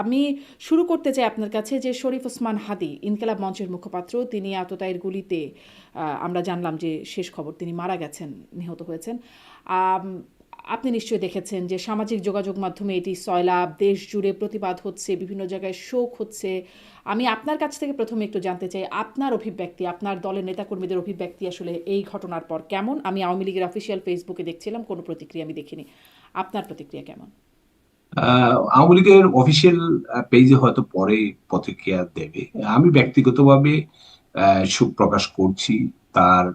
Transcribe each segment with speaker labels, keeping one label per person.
Speaker 1: আমি শুরু করতে চাই আপনার কাছে যে শরীফ ওসমান হাদী ইনকিলাব মঞ্চের মুখপাত্র, তিনি আততায়ীর গুলিতে আমরা জানলাম যে শেষ খবর তিনি মারা গেছেন, নিহত হয়েছেন। আম, আপনি নিশ্চয়ই দেখেছেন যে সামাজিক যোগাযোগ মাধ্যমে এটি সয়লাব, দেশ জুড়ে প্রতিবাদ হচ্ছে, বিভিন্ন জায়গায় শোক হচ্ছে। আমি আপনার কাছ থেকে প্রথমে একটু জানতে চাই আপনার অভিব্যক্তি, আপনার দলের নেতাকর্মীদের অভিব্যক্তি আসলে এই ঘটনার পর কেমন। আমি আওয়ামী লীগের অফিসিয়াল ফেসবুকে দেখছিলাম, কোনো প্রতিক্রিয়া আমি দেখিনি। আপনার প্রতিক্রিয়া কেমন?
Speaker 2: আওয়ামী লীগের অফিসিয়াল পেজে হয়তো পরে প্রতিক্রিয়া দেবে। আমি ব্যক্তিগতভাবে সুখ প্রকাশ করছি। তার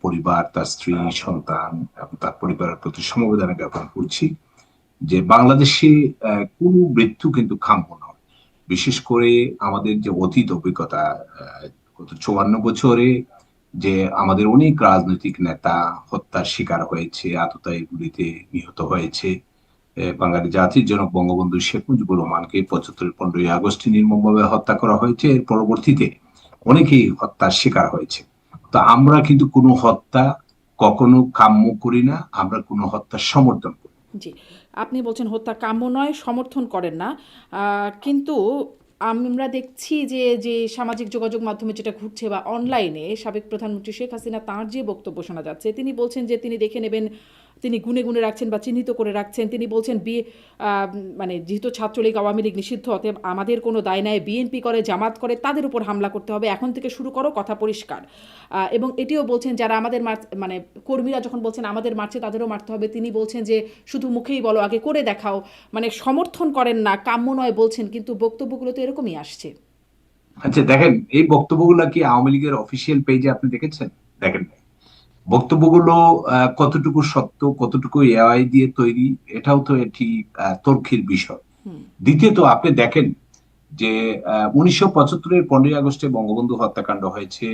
Speaker 2: পরিবার, তার স্ত্রী, সন্তান এবং তার পরিবারের প্রতি সমবেদনা জ্ঞাপন করছি। যে বাংলাদেশে কোনো মৃত্যু কিন্তু কাম্য নয়। বিশেষ করে আমাদের যে অতীত অভিজ্ঞতা, গত 54 বছরে যে আমাদের অনেক রাজনৈতিক নেতা হত্যার শিকার হয়েছে, আততায়ী গুলিতে নিহত হয়েছে। বাঙালি জাতির জনক বঙ্গবন্ধু শেখ মুজিবুর রহমানকে 75 15ই আগস্টে নির্মমভাবে হত্যা করা হয়েছে। এর পরবর্তীতে অনেকেই হত্যার শিকার হয়েছে। তো আমরা কিন্তু কোনো হত্যা কখনো কাম্য করি না, আমরা কোনো হত্যার সমর্থন করি না।
Speaker 1: জি, আপনি বলছেন হত্যা কাম্য নয়, সমর্থন করেন না। কিন্তু আমরা দেখছি যে যে সামাজিক যোগাযোগ মাধ্যমে যেটা ঘুরছে বা অনলাইনে সাবেক প্রধানমন্ত্রী শেখ হাসিনা তাঁর যে বক্তব্য শোনা যাচ্ছে, তিনি বলছেন যে তিনি দেখে নেবেন, তিনি গুনে গুনে রাখছেন বা চিহ্নিত করে রাখছেন। তিনি বলছেন মানে যেহেতু ছাত্রলীগ আওয়ামী লীগ নিষিদ্ধ, অতএব আমাদের কোনো দায় নাই, বিএনপি করে জামাত করে তাদের উপর হামলা করতে হবে, এখন থেকে শুরু করো, কথা পরিষ্কার। এবং এটিও বলছেন যারা আমাদের মানে কর্মীরা যখন বলছেন আমাদের মারছে তাদেরও মারতে হবে, তিনি বলছেন যে শুধু মুখেই বলো, আগে করে দেখাও। মানে সমর্থন করেন না, কাম্য নয় বলছেন, কিন্তু বক্তব্যগুলো তো এরকমই আসছে।
Speaker 2: আচ্ছা, দেখেন, এই বক্তব্যগুলো কি আওয়ামী লীগের অফিসিয়াল পেজে আপনি দেখেছেন? দেখেন নাই। বক্তব্যগুলো কতটুকু সত্য, কতটুকু এআই দিয়ে তৈরি, এটাও তো একটি তর্কের বিষয়।
Speaker 1: হুম।
Speaker 2: দ্বিতীয়ত আপনি দেখেন যে 1975-এর 15ই আগস্টে বঙ্গবন্ধু হত্যাকাণ্ড হয়েছে।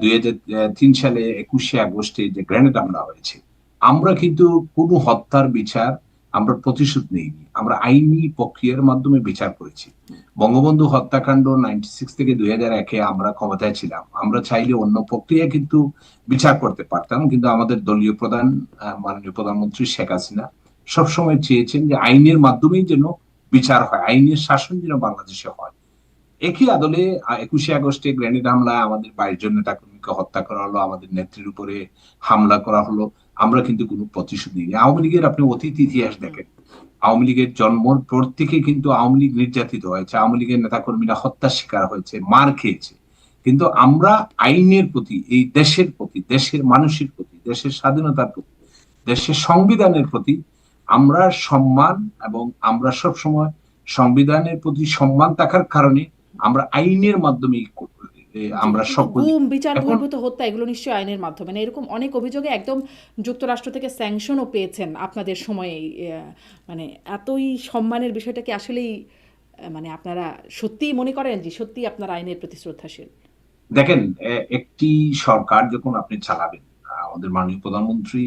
Speaker 2: 2003 সালে 21শে আগস্টে যে গ্রেনেড হামলা হয়েছে। আমরা কিন্তু কোনো হত্যার বিচার আমরা প্রতিশোধ নেইনি, আমরা আইনি প্রক্রিয়ার মাধ্যমে বিচার করেছি। বঙ্গবন্ধু হত্যাকাণ্ড 96 থেকে 2001-এ আমরা ক্ষমতায় ছিলাম, আমরা চাইলে অন্য প্রক্রিয়া কিন্তু বিচার করতে পারতাম, কিন্তু আমাদের দলীয় প্রধান মাননীয় প্রধানমন্ত্রী শেখ হাসিনা সবসময় চেয়েছেন যে আইনের মাধ্যমেই যেন বিচার হয়, আইনের শাসন যেন বাংলাদেশে হয়। একই আদলে 21শে আগস্টে গ্রেনেড হামলায় আমাদের 22 জন নেতাকর্মীকে হত্যা করা হলো, আমাদের নেত্রীর উপরে হামলা করা হলো। আমরা কিন্তু কোনো প্রতিশোধ নিইনি। আওয়ামী লীগের আপনি অতীত ইতিহাস
Speaker 1: হুম।
Speaker 2: দেখেন। আওয়ামী লীগের জন্মর পর থেকে কিন্তু আওয়ামী লীগ নির্যাতিত হয়েছে, আওয়ামী লীগের নেতাকর্মীরা হত্যার শিকার হয়েছে, মার খেয়েছে। কিন্তু আমরা আইনের প্রতি, এই দেশের প্রতি, দেশের মানুষের প্রতি, দেশের স্বাধীনতার প্রতি, দেশের সংবিধানের প্রতি আমরা সম্মান, এবং আমরা সব সময় সংবিধানের প্রতি সম্মান থাকার কারণে আমরা আইনের মাধ্যমে
Speaker 1: জি,
Speaker 2: আমরা
Speaker 1: কিন্তু
Speaker 2: সবকিছু।
Speaker 1: গুম, বিচার
Speaker 2: এখন
Speaker 1: বহির্ভূত হত্যা এগুলো নিশ্চয়ই আইনের মাধ্যমে না, এরকম অনেক অভিযোগে একদম যুক্তরাষ্ট্র থেকে স্যাংশনও পেয়েছেন আপনাদের সময়েই। মানে এতই সম্মানের বিষয়টা কি আসলেই মানে আপনারা সত্যিই মনে করেন যে সত্যিই আপনারা আইনের প্রতি শ্রদ্ধাশীল?
Speaker 2: দেখেন, একটি সরকার যখন আপনি চালাবেন, আমাদের মাননীয় প্রধানমন্ত্রী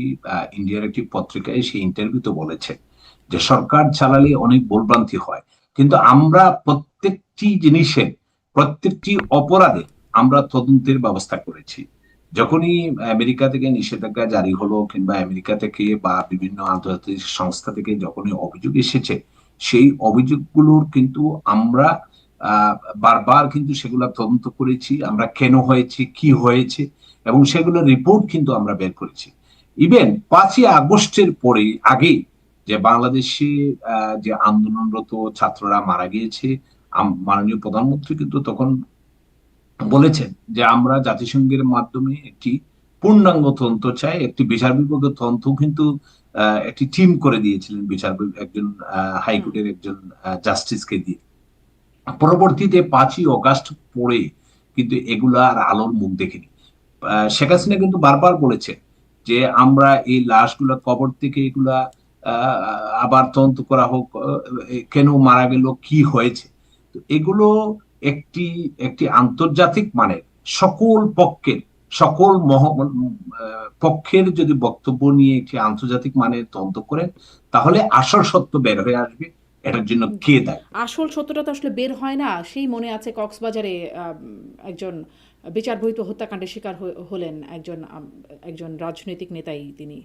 Speaker 2: ইন্ডিয়ার একটি পত্রিকায় সেই ইন্টারভিউতে বলেছে যে সরকার চালালে অনেক ভুলভ্রান্তি হয়, কিন্তু আমরা প্রত্যেকটি জিনিসের, প্রত্যেকটি অপরাধে আমরা তদন্তের ব্যবস্থা করেছি। যখনই আমেরিকা থেকে নিষেধাজ্ঞা জারি হলো, কিংবা আমেরিকা থেকে বা বিভিন্ন আন্তর্জাতিক সংস্থা থেকে যখনই অভিযোগ এসেছে, সেই অভিযোগগুলোর কিন্তু আমরা আহ বারবার কিন্তু সেগুলা তদন্ত করেছি, আমরা কেন হয়েছে, কি হয়েছে, এবং সেগুলোর রিপোর্ট কিন্তু আমরা বের করেছি। ইভেন 5ই আগস্টের পরে, আগে যে বাংলাদেশে যে আন্দোলনরত ছাত্ররা মারা গিয়েছে, মাননীয় প্রধানমন্ত্রী কিন্তু তখন বলেছেন যে আমরা জাতিসংঘের মাধ্যমে একটি পূর্ণাঙ্গ তদন্ত চাই, একটি বিচার বিভাগের তদন্ত কিন্তু একটি টিম করে দিয়েছিলেন একজন
Speaker 1: হুম।
Speaker 2: হাইকোর্টের একজন জাস্টিসকে দিয়ে। পরবর্তীতে 5ই আগস্ট পরে কিন্তু এগুলা আর আলোর মুখ দেখেনি। শেখ হাসিনা কিন্তু বারবার বলেছে যে আমরা এই লাশগুলা কবর থেকে এগুলা আবার তদন্ত করা হোক, কেন মারা গেল, কি হয়েছে। তো এগুলো একটি একটি আন্তর্জাতিক মানের, সকল পক্ষের, সকল পক্ষের যদি বক্তব্য নিয়ে একটি আন্তর্জাতিক মানের তদন্ত করেন, তাহলে আসল সত্য বের হয়ে আসবে। এটার জন্য
Speaker 1: জি।
Speaker 2: কে দায়ী?
Speaker 1: আসল সত্যটা তো আসলে বের হয় না। সেই মনে আছে কক্সবাজারে একজন বিচার বহির্ভূত হত্যাকাণ্ডের শিকার হলেন একজন রাজনৈতিক নেতাই তিনি।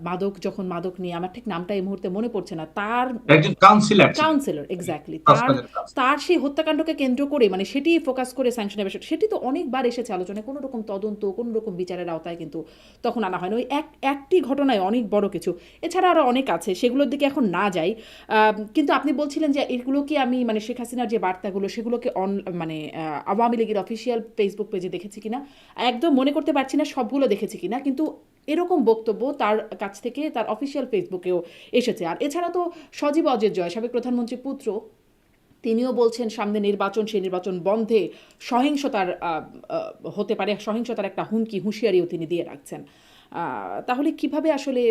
Speaker 1: মাদক নিয়ে, আমার ঠিক নামটা এই মুহূর্তে মনে পড়ছে না, তার
Speaker 2: একজন কাউন্সিলর ছিলেন,
Speaker 1: কাউন্সিলর, এক্স্যাক্টলি, তার
Speaker 2: কক্সবাজারের কাউন্সিলর।
Speaker 1: তার সেই হত্যাকাণ্ডকে কেন্দ্র করে মানে সেটি ফোকাস করে স্যাংশনের বিষয়টা, সেটি তো অনেকবার এসেছে আলোচনায়, কোনো রকম তদন্ত, কোনো রকম বিচারের আওতায় কিন্তু তখন আনা হয় না। ওই একটি ঘটনায় অনেক বড় কিছু, এছাড়া আরও অনেক আছে, সেগুলোর দিকে এখন না যাই। কিন্তু আপনি বলছিলেন যে এগুলোকে আমি মানে শেখ হাসিনার যে বার্তাগুলো সেগুলোকে মানে আওয়ামী লীগের অফিসিয়াল ফেসবুক পেজে দেখেছি কিনা একদম মনে করতে পারছি না, সবগুলো দেখেছি কিনা, কিন্তু এরকম বক্তব্য তার কাছ থেকে তার অফিসিয়াল ফেসবুকেও এসেছে। আর এছাড়া তো সজীব অজয় জয়, সাবেক প্রধানমন্ত্রীর পুত্র, তিনিও বলছেন সামনে নির্বাচন, সেই নির্বাচন বন্ধে সহিংসতার হতে পারে, সহিংসতার একটা হুঁশিয়ারিও তিনি দিয়ে রাখছেন। তাহলে কিভাবে আসলে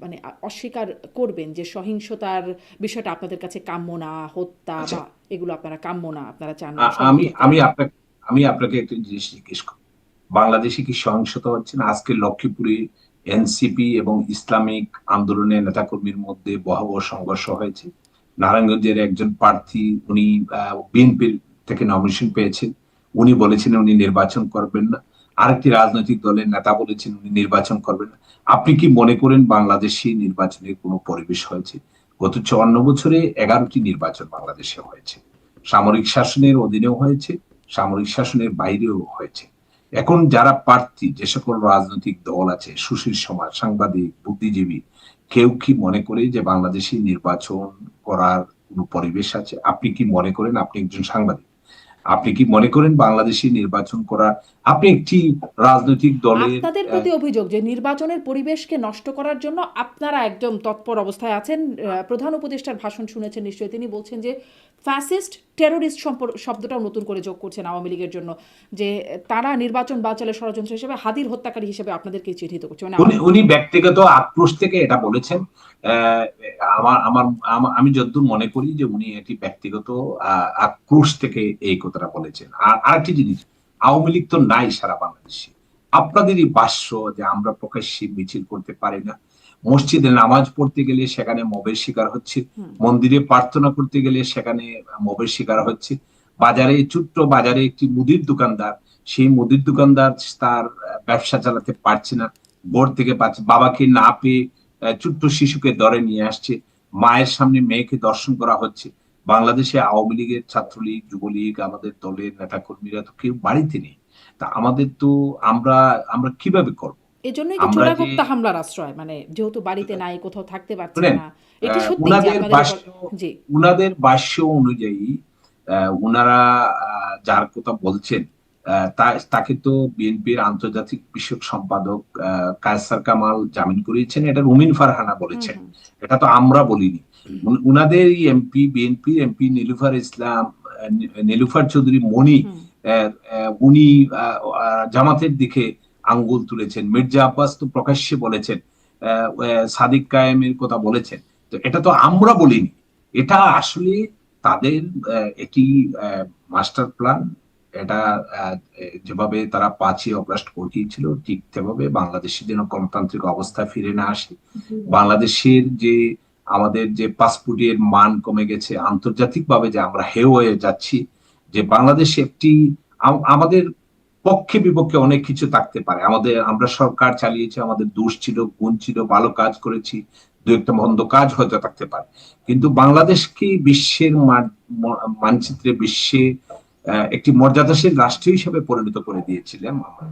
Speaker 1: মানে অস্বীকার করবেন যে সহিংসতার বিষয়টা আপনাদের কাছে কাম্য না, হত্যা
Speaker 2: আচ্ছা,
Speaker 1: বা এগুলো আপনারা কাম্য না, আপনারা চান না,
Speaker 2: আমি
Speaker 1: সমর্থন
Speaker 2: আমি
Speaker 1: করেন না?
Speaker 2: আপনাকে আমি আপনাকে একটা জিনিস জিজ্ঞেস করি, বাংলাদেশে কি সহিংসতা হচ্ছে না? আজকে লক্ষ্মীপুরে এনসিপি এবং ইসলামিক আন্দোলনের নেতাকর্মীর মধ্যে ভয়াবহ সংঘর্ষ হয়েছে। নারায়ণগঞ্জের একজন প্রার্থী, উনি বিএনপির থেকে নমিনেশন পেয়েছেন, উনি বলেছেন উনি নির্বাচন করবেন না। আরেকটি রাজনৈতিক দলের নেতা বলেছেন উনি নির্বাচন করবেন না। আপনি কি মনে করেন বাংলাদেশে নির্বাচনের কোনো পরিবেশ হয়েছে? গত 54 বছরে 11টি নির্বাচন বাংলাদেশে হয়েছে, সামরিক শাসনের অধীনেও হয়েছে, সামরিক শাসনের বাইরেও হয়েছে। এখন যারা প্রার্থী, যে সকল রাজনৈতিক দল আছে, সুশীল সমাজ, সাংবাদিক, বুদ্ধিজীবী, কেউ কি মনে করে যে বাংলাদেশে নির্বাচন করার কোনো পরিবেশ আছে? আপনি কি মনে করেন? আপনি একজন সাংবাদিক, আপনি কি মনে করেন বাংলাদেশে নির্বাচন করা? আপনি একটি রাজনৈতিক দলের
Speaker 1: আপনাদের প্রতি অভিযোগ যে নির্বাচনের পরিবেশকে নষ্ট করার জন্য আপনারা একদম তৎপর অবস্থায় আছেন। প্রধান উপদেষ্টার ভাষণ শুনেছেন নিশ্চয়ই, তিনি বলছেন যে ফ্যাসিস্ট টেরোরিস্ট শব্দটাও নতুন করে যোগ করছেন আওয়ামী লীগের জন্য, যে তারা নির্বাচন বানচালের ষড়যন্ত্র হিসেবে, হাদির হত্যাকারী হিসেবে আপনাদেরকে চিহ্নিত করছে, মানে
Speaker 2: উনি উনি ব্যক্তিগত আক্রোশ থেকে এটা বলেছেন। আহ, আমার আমার আমি যতদূর মনে করি যে উনি একটি ব্যক্তিগত আক্রোশ থেকে এই কথাটা বলেছেন। আর আরেকটি জিনিস, আওয়ামী লীগ তো নাই সারা বাংলাদেশে। আপনাদেরই ভাষ্য যে আমরা প্রকাশ্যে মিছিল করতে পারি না, মসজিদে নামাজ পড়তে গেলে সেখানে মবের শিকার হচ্ছে, মন্দিরে প্রার্থনা করতে গেলে সেখানে মবের শিকার হচ্ছে, বাজারে, ছোট্ট বাজারে একটি মুদির দোকানদার, সেই মুদির দোকানদার তার ব্যবসা চালাতে পারছে না, বোর্ড থেকে পাচ্ছে, বাবাকে না পেয়ে ছোট্ট শিশুকে ধরে নিয়ে আসছে, মায়ের সামনে মেয়েকে দর্শন করা হচ্ছে। বাংলাদেশে আওয়ামী লীগের, ছাত্রলীগ, যুবলীগ, আমাদের দলের নেতাকর্মীরা তো কেউ বাড়িতে নেই। তা আমাদের তো আমরা আমরা কিভাবে করব?
Speaker 1: এজন্যই তো
Speaker 2: আমরা যে
Speaker 1: চোরাগোপ্তা হামলার আশ্রয়, মানে যেহেতু বাড়িতে নাই, কোথাও থাকতে পারছেন
Speaker 2: শুনেন,
Speaker 1: না, এটি সত্যি যে
Speaker 2: উনাদের
Speaker 1: আপনাদের উপর।
Speaker 2: ভাষ্য
Speaker 1: জি।
Speaker 2: উনাদের ভাষ্য অনুযায়ী উনারা যার কথা বলছেন, তাকে তো বিএনপির আন্তর্জাতিক বিষয়ক সম্পাদক কায়সার কামাল জামিন করিয়েছেন, এটা রুমিন ফারহানা
Speaker 1: হুম
Speaker 2: বলেছেন,
Speaker 1: হুম
Speaker 2: এটা তো আমরা বলিনি। উনাদের এমপি, বিএনপির এমপি নীলুফার ইসলাম, নীলুফার চৌধুরী মনি,
Speaker 1: হুম।
Speaker 2: উনি জামাতের দিকে আঙ্গুল তুলেছেন। মির্জা আব্বাস তো প্রকাশ্যে বলেছেন, সাদিক কায়েমের কথা বলেছেন। তো এটা তো আমরা বলিনি, এটা আসলে তাদের একটি মাস্টার প্ল্যান। এটা যেভাবে তারা 5ই অগাস্ট ঘটিয়েছিল, ঠিক সেভাবে বাংলাদেশের যেন গণতান্ত্রিক অবস্থা ফিরে না আসে, বাংলাদেশের যে আমাদের যে পাসপোর্টের মান কমে গেছে, আন্তর্জাতিক ভাবে যে আমরা হেয় হয়ে যাচ্ছি, যে বাংলাদেশ একটি আমাদের পক্ষে বিপক্ষে অনেক কিছু থাকতে পারে, আমরা সরকার চালিয়েছি, আমাদের দোষ ছিল, গুণ ছিল, ভালো কাজ করেছি, দু একটা মন্দ কাজ হয়তো থাকতে পারে, কিন্তু বাংলাদেশকে বিশ্বের মানচিত্রে, বিশ্বে একটি মর্যাদাশীল রাষ্ট্র হিসেবে পরিণত করে দিয়েছিলাম আমরা।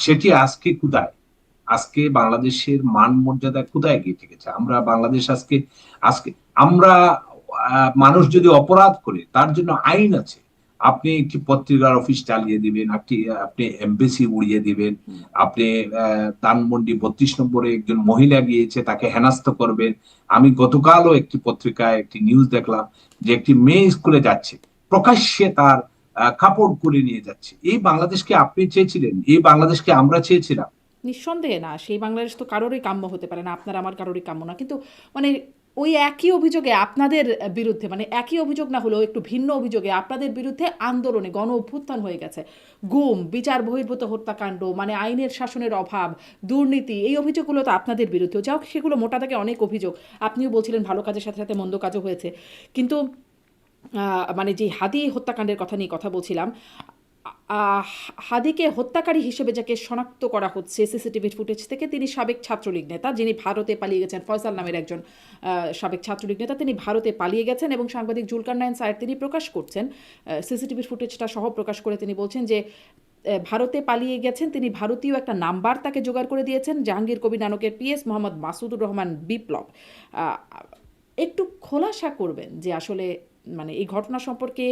Speaker 2: সেটি আজকে কোথায়? আজকে বাংলাদেশের মান মর্যাদা কোথায় গিয়ে ঠেকেছে? আমরা বাংলাদেশ আজকে আজকে আমরা মানুষ যদি অপরাধ করে তার জন্য আইন আছে। আপনি একটি পত্রিকার অফিস চালিয়ে দিবেন, আপনি এমবেসি উড়িয়ে দিবেন, আপনি ধানমন্ডি 32 নম্বরে একজন মহিলা গিয়েছে, তাকে হেনস্থা করবেন। আমি গতকালও একটি পত্রিকায় একটি নিউজ দেখলাম যে একটি মেয়ে স্কুলে যাচ্ছে, প্রকাশ্যে তার কাপড় খুলে নিয়ে যাচ্ছে। এই বাংলাদেশকে আপনি চেয়েছিলেন? এই বাংলাদেশকে আমরা চেয়েছিলাম?
Speaker 1: নিঃসন্দেহে না, সেই বাংলাদেশ তো কারোরই কাম্য হতে পারে না, আপনার আমার কারোরই কাম্য না। কিন্তু মানে ওই একই অভিযোগে আপনাদের বিরুদ্ধে, মানে একই অভিযোগ না হলেও একটু ভিন্ন অভিযোগে আপনাদের বিরুদ্ধে আন্দোলনে গণ অভ্যুত্থান হয়ে গেছে, গুম, বিচার বহির্ভূত হত্যাকাণ্ড, মানে আইনের শাসনের অভাব, দুর্নীতি, এই অভিযোগগুলো তো আপনাদের বিরুদ্ধেও, যাও সেগুলো মোটা থেকে অনেক অভিযোগ। আপনিও বলছিলেন ভালো কাজের সাথে সাথে মন্দ কাজও হয়েছে, কিন্তু মানে যে হাদি হত্যাকাণ্ডের কথা নিয়ে কথা বলছিলাম, আহ, হাদিকে হত্যাকারী হিসেবে যাকে শনাক্ত করা হচ্ছে সিসিটিভি ফুটেজ থেকে, তিনি সাবেক ছাত্রলীগ নেতা যিনি ভারতে পালিয়ে গেছেন। ফয়সাল নামের একজন সাবেক ছাত্রলীগ নেতা, তিনি ভারতে পালিয়ে গেছেন এবং সাংবাদিক জুলকার নাইন স্যার তিনি প্রকাশ করছেন সিসিটিভি ফুটেজটা সহ প্রকাশ করে তিনি বলছেন যে ভারতে পালিয়ে গেছেন তিনি, ভারতীয় একটা নাম্বার তাকে জোগাড় করে দিয়েছেন জাহাঙ্গীর কবির নানকের পিএস মোহাম্মদ মাসুদুর রহমান বিপ্লব। আহ, একটু খোলাসা করবেন যে আসলে মানে এই ঘটনা সম্পর্কে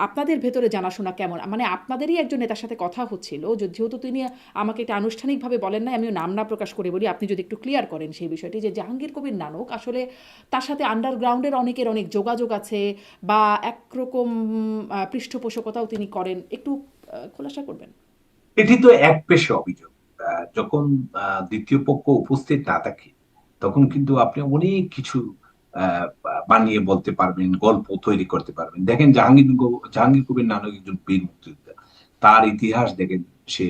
Speaker 1: আপনাদের ভেতরে জানাশোনা কেমন, মানে আপনাদেরই একজন নেতার সাথে কথা হচ্ছিল, যেহেতু তিনি আমাকে এটা আনুষ্ঠানিকভাবে বলেন নাই, আমিও নাম না প্রকাশ করে বলি, আপনি যদি একটু ক্লিয়ার করেন সেই বিষয়টি যে জাহাঙ্গীর কবির নানক আসলে তার সাথে আন্ডারগ্রাউন্ডের অনেকের অনেক যোগাযোগ আছে বা একরকম পৃষ্ঠপোষকতাও তিনি করেন, একটু খোলাসা করবেন।
Speaker 2: এটি তো এক পেশে অভিযোগ। যখন দ্বিতীয় পক্ষ উপস্থিত না থাকে তখন কিন্তু আপনি অনেক কিছু বানিয়ে বলতে পারবেন, গল্প তৈরি করতে পারবেন। দেখেন জাহাঙ্গীর কবির নানক একজন বীর মুক্তিযোদ্ধা। তার ইতিহাস দেখেন, সে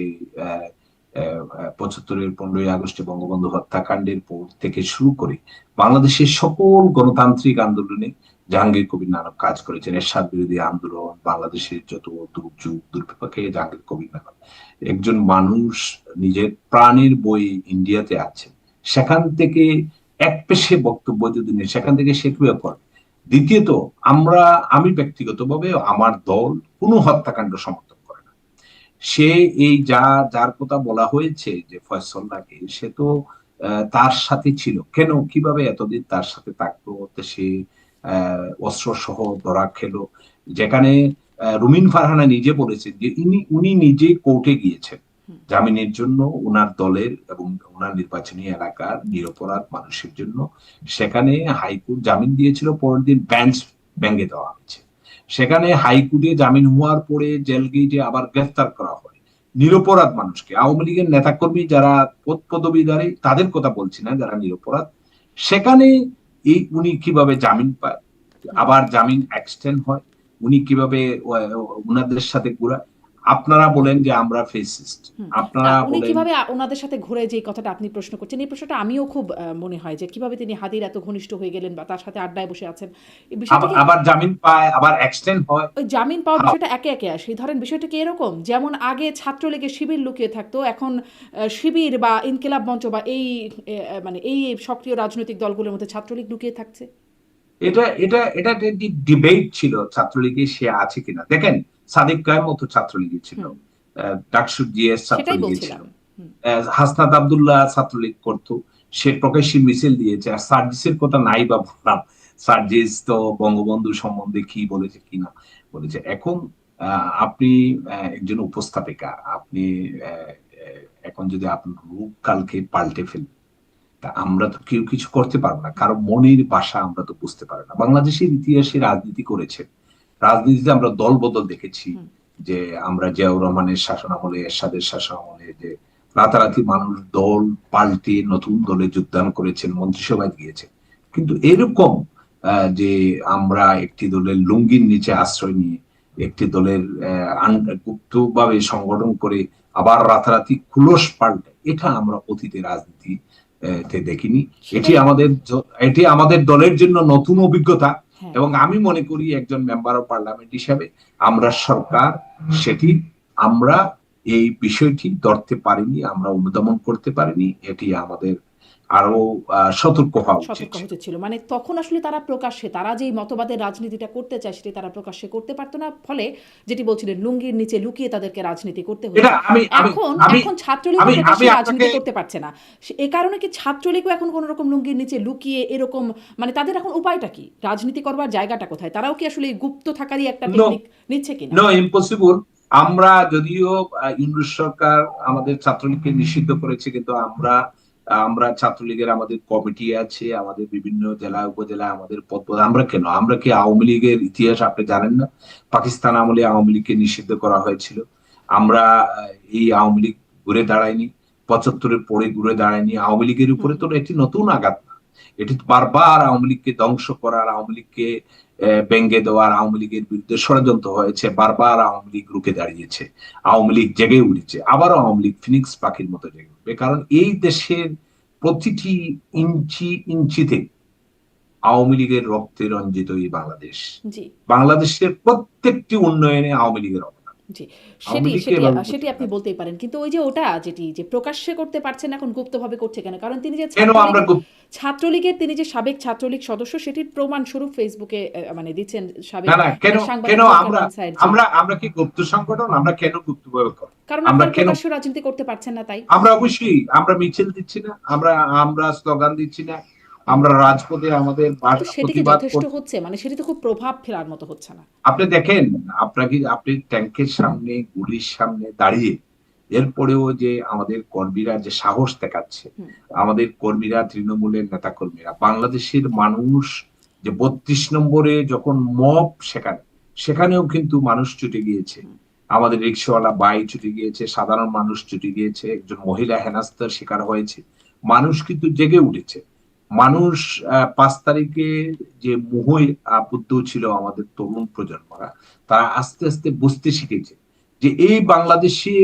Speaker 2: 75-এর 15ই আগস্টে বঙ্গবন্ধু হত্যাকাণ্ডের পর থেকে শুরু করে বাংলাদেশের সকল গণতান্ত্রিক আন্দোলনে জাহাঙ্গীর কবির নানক কাজ করেছেন। এরশাদ বিরোধী আন্দোলন, বাংলাদেশের যত দুর্যোগ দুর্বিপাকে জাহাঙ্গীর কবির নানক একজন মানুষ নিজের প্রাণের বই ইন্ডিয়াতে আছে, সেখান থেকে এক পেশে বক্তব্য যদি নেই, সেখান থেকে সে কিভাবে করে। দ্বিতীয়ত, আমি ব্যক্তিগতভাবে আমার দল কোনো হত্যাকাণ্ড সমর্থন করে না। সে এই যার কথা বলা হয়েছে যে ফয়সল্লাহকে, সে তো তার সাথে ছিল, কেন কিভাবে এতদিন তার সাথে থাকতো, সে অস্ত্র সহ ধরা খেলো, যেখানে রুমিন ফারহানা নিজে বলেছেন যে উনি নিজে কোর্টে গিয়েছেন জামিনের জন্য উনার দলের এবং উনার নির্বাচনী এলাকার নিরপরাধ মানুষের জন্য। সেখানে হাইকোর্ট জামিন দিয়েছিল, পরের দিন বেঞ্চ ভেঙে দেওয়া হয়েছে। সেখানে হাইকোর্টে জামিন হওয়ার পরে জেল গেটে আবার গ্রেফতার করা হয় নিরপরাধ মানুষকে। আওয়ামী লীগের নেতাকর্মী যারা পদ পদবীধারী তাদের কথা বলছি না, যারা নিরপরাধ। সেখানে উনি কিভাবে জামিন পায়, আবার জামিন এক্সটেন্ড হয়, উনি কিভাবে উনাদের সাথে ঘুরা। আপনারা বলেন যে আমরা ফেসিস্ট,
Speaker 1: না
Speaker 2: আপনারা
Speaker 1: উনি
Speaker 2: বলেন।
Speaker 1: কিভাবে ওনাদের সাথে ঘুরে যে কথাটা আপনি প্রশ্ন করছেন, এই প্রশ্নটা আমিও খুব মনে হয় যে কিভাবে তিনি হাদির এত ঘনিষ্ঠ হয়ে গেলেন বা তার সাথে আড্ডায় বসে আছেন, এই বিষয়টা কি
Speaker 2: আবার জামিন পায়, আবার এক্সটেন্ড হয়।
Speaker 1: ওই জামিন পাওয়ার বিষয়টা একে একে আসে। ধরেন বিষয়টা কি এরকম, যেমন আগে ছাত্রলীগের শিবির লুকিয়ে থাকতো, এখন শিবির বা ইনকিলাব মঞ্চ বা এই মানে এই সক্রিয় রাজনৈতিক দলগুলোর মধ্যে ছাত্রলীগ লুকিয়ে থাকছে।
Speaker 2: এটা এটা এটা ডিবেট ছিল ছাত্রলীগে সে আছে কিনা। দেখেন, সাদিক কায়েম মতো ছাত্রলীগে ছিল,
Speaker 1: হুম,
Speaker 2: ডাকসু জিএস
Speaker 1: সেটাই
Speaker 2: ছাত্রলীগে ছিল,
Speaker 1: বলছিলাম। হুম,
Speaker 2: হাসনাত আব্দুল্লাহ ছাত্রলীগ করতো, সে প্রকাশ্যে মিছিল দিয়েছে। আর সার্জিসের কথা নাই বা বললাম, সার্জিস তো বঙ্গবন্ধু সম্বন্ধে কি বলেছে কি না বলেছে। এখন আপনি একজন উপস্থাপিকা, আপনি আহ, এখন যদি আপনার রূপ কালকে পাল্টে ফেলেন, তা আমরা তো কেউ কিছু করতে পারবো না, কারণ মনের ভাষা আমরা তো বুঝতে পারি না। বাংলাদেশের ইতিহাসে রাজনীতি করেছে, রাজনীতিতে আমরা দল বদল দেখেছি।
Speaker 1: হুম।
Speaker 2: যে আমরা জিয়াউর রহমানের শাসন আমলে, এরশাদের শাসন আমলে যে রাতারাতি মানুষ দল পাল্টে নতুন দলে যোগদান করেছেন, মন্ত্রিসভায় গিয়েছে। কিন্তু এরকম যে আমরা একটি দলের লুঙ্গির নিচে আশ্রয় নিয়ে একটি দলের গুপ্তভাবে সংগঠন করে আবার রাতারাতি খুলস পাল্টে, এটা আমরা অতীতে রাজনীতি দেখিনি। এটি
Speaker 1: সেটাই।
Speaker 2: আমাদের দলের জন্য নতুন অভিজ্ঞতা।
Speaker 1: হ্যাঁ।
Speaker 2: এবং আমি মনে করি একজন মেম্বার অফ পার্লামেন্ট হিসাবে আমরা সরকার সেটি আমরা এই বিষয়টি ধরতে পারিনি, আমরা অনুধাবন করতে পারিনি। এটি আমাদের আরো সতর্ক হওয়া উচিত
Speaker 1: সতর্ক
Speaker 2: ছিল।
Speaker 1: হতে ছিল, মানে তখন আসলে তারা প্রকাশ্যে তারা যেই মতবাদের রাজনীতিটা করতে চায় সেটি তারা প্রকাশ্যে করতে পারতো না, ফলে যেটি বলছিলেন লুঙ্গির নিচে লুকিয়ে তাদেরকে রাজনীতি করতে
Speaker 2: এটা
Speaker 1: হয়েছে।
Speaker 2: আমি আমি
Speaker 1: এখন
Speaker 2: আমি
Speaker 1: এখন ছাত্রলীগও
Speaker 2: আমি আমি
Speaker 1: প্রকাশ্যে
Speaker 2: আপনাকে
Speaker 1: রাজনীতি করতে পারছে না। এ কারণে কি ছাত্রলীগও এখন কোনো রকম লুঙ্গির নিচে লুকিয়ে এরকম, মানে তাদের এখন উপায়টা কি, রাজনীতি করবার জায়গাটা কোথায়, তারাও কি আসলে এই গুপ্ত থাকারই একটা
Speaker 2: নো
Speaker 1: টেকনিক নিচ্ছে কিনা?
Speaker 2: No impossible. আমরা যদিও ইংরেজ সরকার আমাদের ছাত্রলীগকে নিষিদ্ধ করেছে, কিন্তু আমরা আমরা ছাত্রলীগের আমাদের কমিটি আছে, আমাদের বিভিন্ন জেলা উপজেলা আমাদের আমরা কি আওয়ামী লীগের ইতিহাস আপনি জানেন না? পাকিস্তান আমলে আওয়ামী লীগকে নিষিদ্ধ করা হয়েছিল। আমরা এই আওয়ামী লীগ ঘুরে দাঁড়ায়নি, 75-এর পরে ঘুরে দাঁড়ায়নি। আওয়ামী লীগের উপরে তো এটি নতুন আঘাত না, এটি বারবার আওয়ামী লীগকে ধ্বংস করার, আওয়ামী লীগকে ব্যঙ্গে দেওয়ার, আওয়ামী লীগের বিরুদ্ধে ষড়যন্ত্র হয়েছে। বারবার আওয়ামী লীগ রুখে দাঁড়িয়েছে, আওয়ামী লীগ জেগে উঠেছে, আবারও আওয়ামী লীগ ফিনিক্স পাখির মতো জেগে উঠবে। কারণ এই দেশের প্রতিটি ইঞ্চি ইঞ্চিতে আওয়ামী লীগের রক্তে রঞ্জিত এই বাংলাদেশ।
Speaker 1: জি।
Speaker 2: বাংলাদেশের প্রত্যেকটি উন্নয়নে আওয়ামী লীগের অবদান।
Speaker 1: জি,
Speaker 2: আওয়ামী
Speaker 1: সেটি
Speaker 2: লীগকে
Speaker 1: সেটি
Speaker 2: এভাবে
Speaker 1: সেটি
Speaker 2: করতে
Speaker 1: আপনি
Speaker 2: পারে।
Speaker 1: বলতেই পারেন। কিন্তু ওই যে ওটা যেটি যে প্রকাশ্যে করতে পারছেন না, এখন গুপ্তভাবে করছে কেন? কারণ তিনি যে
Speaker 2: কেন আমরা
Speaker 1: ছাত্রলীগের তিনি যে সাবেক ছাত্রলীগ সদস্য সেটির প্রমাণস্বরূপ ফেসবুকে মানে দিচ্ছেন
Speaker 2: না
Speaker 1: সাবেক
Speaker 2: না কেন
Speaker 1: সাংবাদিক
Speaker 2: কেন
Speaker 1: জুলকার
Speaker 2: আমরা
Speaker 1: নাইন জি।
Speaker 2: আমরা আমরা কি গুপ্ত সংগঠন? আমরা কেন গুপ্তভাবে করব?
Speaker 1: কারণ
Speaker 2: আমরা
Speaker 1: আপনারা
Speaker 2: কেন
Speaker 1: প্রকাশ্য রাজনীতি করতে পারছেন না তাই।
Speaker 2: আমরা অবশ্যই আমরা মিছিল দিচ্ছি না, আমরা আমরা স্লোগান দিচ্ছি না, আমরা রাজপথে আমাদের
Speaker 1: কিন্তু সেটি কি
Speaker 2: প্রতিবাদ
Speaker 1: যথেষ্ট
Speaker 2: করছি।
Speaker 1: হচ্ছে? মানে সেটি তো খুব প্রভাব ফেলার মতো হচ্ছে না।
Speaker 2: আপনি দেখেন, আপনি ট্যাঙ্কের সামনে, গুলির সামনে দাঁড়িয়ে এরপরেও যে আমাদের কর্মীরা যে সাহস দেখাচ্ছে,
Speaker 1: হুম,
Speaker 2: আমাদের কর্মীরা, তৃণমূলের নেতা কর্মীরা, বাংলাদেশের মানুষ যে 32 নম্বরে যখন মব, সেখানেও কিন্তু মানুষ ছুটে গিয়েছে।
Speaker 1: হুম।
Speaker 2: আমাদের রিক্সাওয়ালা ভাই ছুটে গিয়েছে, সাধারণ মানুষ ছুটে গিয়েছে, একজন মহিলা হেনস্থার শিকার হয়েছে। মানুষ কিন্তু জেগে উঠেছে। মানুষ 5 তারিখে যে মোহে আবদ্ধ ছিল আমাদের তরুণ প্রজন্মরা, তারা আস্তে আস্তে বুঝতে শিখেছে যে এই বাংলাদেশে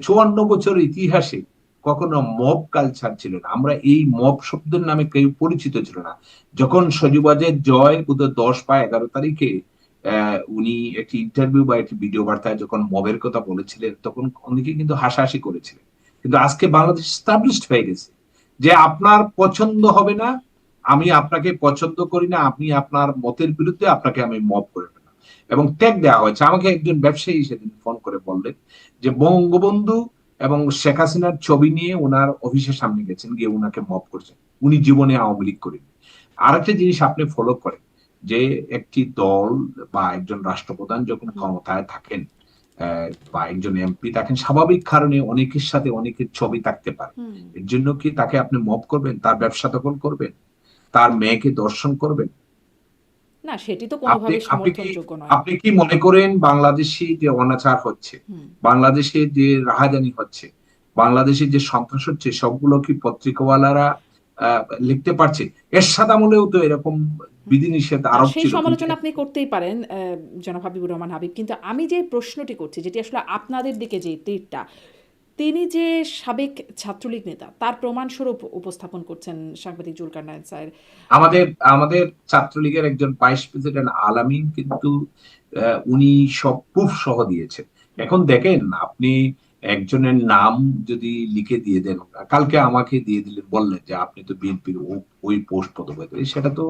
Speaker 2: 54 বছর ইতিহাসে কখনো মব কালচার ছিল না। আমরা এই মব শব্দের নামে কেউ পরিচিত ছিল না। যখন সজীবাজের জয় বোধহয় 10 বা 11 তারিখে উনি একটি ইন্টারভিউ বা একটি ভিডিও বার্তায় যখন মবের কথা বলেছিলেন, তখন অনেকে কিন্তু হাসাহাসি করেছিলেন। কিন্তু আজকে বাংলাদেশ স্টাবলিশড হয়ে গেছে যে আপনার পছন্দ হবে না, আমি আপনাকে পছন্দ করি না, আপনি আপনার মতের বিরুদ্ধে, আপনাকে আমি মব করে ফেললাম। এবং ট্যাগ দেওয়া হয়েছে। আমাকে একজন ব্যবসায়ী সেদিন ফোন করে বললেন যে বঙ্গবন্ধু এবং শেখ হাসিনার ছবি নিয়ে ওনার অফিসের সামনে গেছেন, গিয়ে ওনাকে মব করছেন। উনি জীবনে আওয়ামী লীগ করেন। আরেকটা জিনিস আপনি ফলো করেন যে একটি দল বা একজন রাষ্ট্রপ্রধান যখন
Speaker 1: হুম,
Speaker 2: ক্ষমতায় থাকেন, বা একজন এমপি থাকেন, স্বাভাবিক কারণে অনেকের সাথে অনেকের ছবি থাকতে পারে।
Speaker 1: হুম।
Speaker 2: এর জন্য কি তাকে আপনি মব করবেন? তার ব্যবসা দখল করবেন? তার মেয়েকে দর্শন করবেন?
Speaker 1: না, সেটি তো
Speaker 2: আপনি
Speaker 1: কোনোভাবেই
Speaker 2: আপনি কি
Speaker 1: সমর্থনযোগ্য নয়।
Speaker 2: আপনি কি মনে করেন বাংলাদেশে যে অনাচার হচ্ছে,
Speaker 1: হুম।
Speaker 2: বাংলাদেশে যে রাহাজানি হচ্ছে, বাংলাদেশে যে সন্ত্রাস হচ্ছে, সবগুলো কি পত্রিকাওয়ালারা লিখতে পারছে? এরশাদ আমলেও তো এরকম
Speaker 1: হুম।
Speaker 2: বিধিনিষেধ
Speaker 1: না,
Speaker 2: আরোপ
Speaker 1: সেই
Speaker 2: ছিল, কিন্তু
Speaker 1: সমালোচনা আপনি করতেই পারেন জনাব হাবিবুর রহমান হাবিব। কিন্তু আমি যে প্রশ্নটি করছি, যেটি আসলে আপনাদের দিকে যে তীরটা, তিনি যে সাবেক ছাত্রলীগ নেতা তার প্রমাণস্বরূপ উপস্থাপন করছেন সাংবাদিক জুলকার নাইন স্যার।
Speaker 2: আমাদের আমাদের ছাত্রলীগের একজন ভাইস প্রেসিডেন্ট আলামিন কিন্তু উনি সব প্রুফ সহ দিয়েছেন। এখন দেখেন, আপনি একজনের নাম যদি লিখে দিয়ে দেন, কালকে আমাকে দিয়ে দিলেন, বললেন যে আপনি তো বিএনপির ওই পোস্ট পদবী, সেটা তো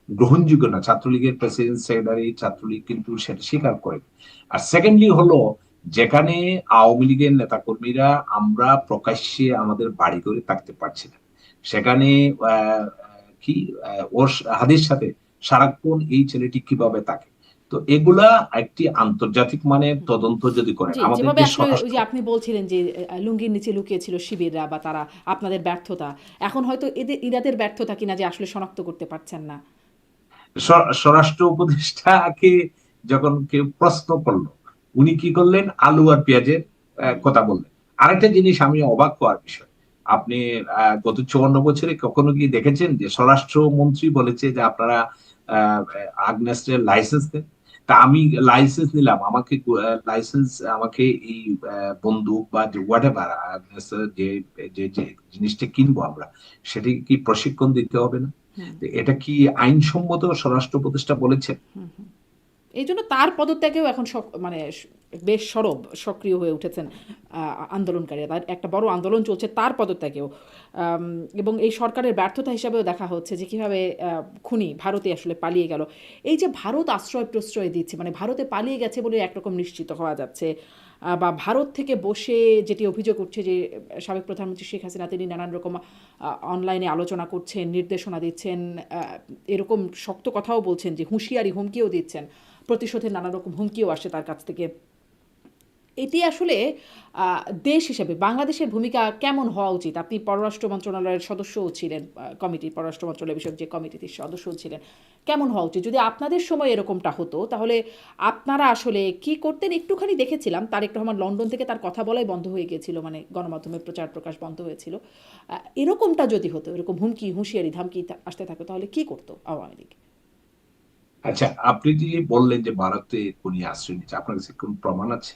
Speaker 2: গ্রহণযোগ্য না। ছাত্রলীগের প্রেসিডেন্ট সেক্রেটারি, ছাত্রলীগ কিন্তু সেটা স্বীকার করেন। আর সেকেন্ডলি হলো, যেখানে আওয়ামী লীগের নেতাকর্মীরা আমরা প্রকাশ্যে আমাদের বাড়ি করে থাকতে পারছি না, সেখানে আহ, কি ওর হাদির সাথে সারাক্ষণ এই ছেলেটি কিভাবে থাকে। তো এগুলা একটি আন্তর্জাতিক মানের তদন্ত যদি করেন,
Speaker 1: জি,
Speaker 2: আমাদের
Speaker 1: যেভাবে
Speaker 2: যে
Speaker 1: আসলে ওই
Speaker 2: স্বরাষ্ট্র
Speaker 1: যে আপনি বলছিলেন যে লুঙ্গির নিচে লুকিয়েছিল শিবিররা বা তারা, আপনাদের ব্যর্থতা। এখন হয়তো ইরাদের ব্যর্থতা কিনা যে আসলে শনাক্ত করতে পারছেন না।
Speaker 2: স্বরাষ্ট্র উপদেষ্টাকে যখন কেউ প্রশ্ন করলো, উনি কি করলেন? আলু আর পেঁয়াজের
Speaker 1: হুম,
Speaker 2: কথা বললেন। আরেকটা জিনিস আমি অবাক হওয়ার বিষয়, আপনি গত 54 বছরে কখনো কি দেখেছেন যে স্বরাষ্ট্র মন্ত্রী বলেছে যে আপনারা আহ আগ্নেয়াস্ত্রের লাইসেন্স দেন? তা আমি লাইসেন্স নিলাম, আমাকে লাইসেন্স, আমাকে এই বন্দুক বা হোয়াট এভার যে যে যে জিনিসটা কিনবো আমরা, সেটাকে কি প্রশিক্ষণ দিতে হবে না?
Speaker 1: হুম,
Speaker 2: তো এটা কি আইনসম্মত? স্বরাষ্ট্র উপদেষ্টা বলেছেন।
Speaker 1: হুম, হুম। এই জন্য তার পদত্যাগেও এখন মানে বেশ সরব সক্রিয় হয়ে উঠেছেন আন্দোলনকারীরা। তার একটা বড় আন্দোলন চলছে তার পদত্যাগেও। আম, এবং এই সরকারের ব্যর্থতা হিসাবেও দেখা হচ্ছে যে কীভাবে খুনি ভারতে আসলে পালিয়ে গেল। এই যে ভারত আশ্রয় প্রশ্রয় দিচ্ছে, মানে ভারতে পালিয়ে গেছে বলে একরকম নিশ্চিত হওয়া যাচ্ছে, বা ভারত থেকে বসে যেটি অভিযোগ উঠছে যে সাবেক প্রধানমন্ত্রী শেখ হাসিনা তিনি নানান রকম অনলাইনে আলোচনা করছেন, নির্দেশনা দিচ্ছেন, এরকম শক্ত কথাও বলছেন যে হুঁশিয়ারি হুমকিও দিচ্ছেন, প্রতিশোধের নানা রকম হুমকিও আসে তার কাছ থেকে। এটি আসলে দেশ হিসেবে বাংলাদেশের ভূমিকা কেমন হওয়া উচিত? আপনি পররাষ্ট্র মন্ত্রণালয়ের সদস্যও ছিলেন, কমিটি, পররাষ্ট্র মন্ত্রণালয় বিষয়ক যে কমিটির সদস্যও ছিলেন। কেমন হওয়া উচিত? যদি আপনাদের সময় এরকমটা হতো তাহলে আপনারা আসলে কি করতেন? একটুখানি দেখেছিলাম তারেক রহমান লন্ডন থেকে তার কথা বলাই বন্ধ হয়ে গিয়েছিল, মানে গণমাধ্যমে প্রচার প্রকাশ বন্ধ হয়েছিল। এরকমটা যদি হতো, এরকম হুমকি হুঁশিয়ারি ধামকি আসতে থাকতো, তাহলে কি করতো আওয়ামী লীগ?
Speaker 2: আচ্ছা, আপনি যে বললেন যে ভারতে খুনি আশ্রয় নিচ্ছে, আপনার কাছে কোন প্রমাণ আছে?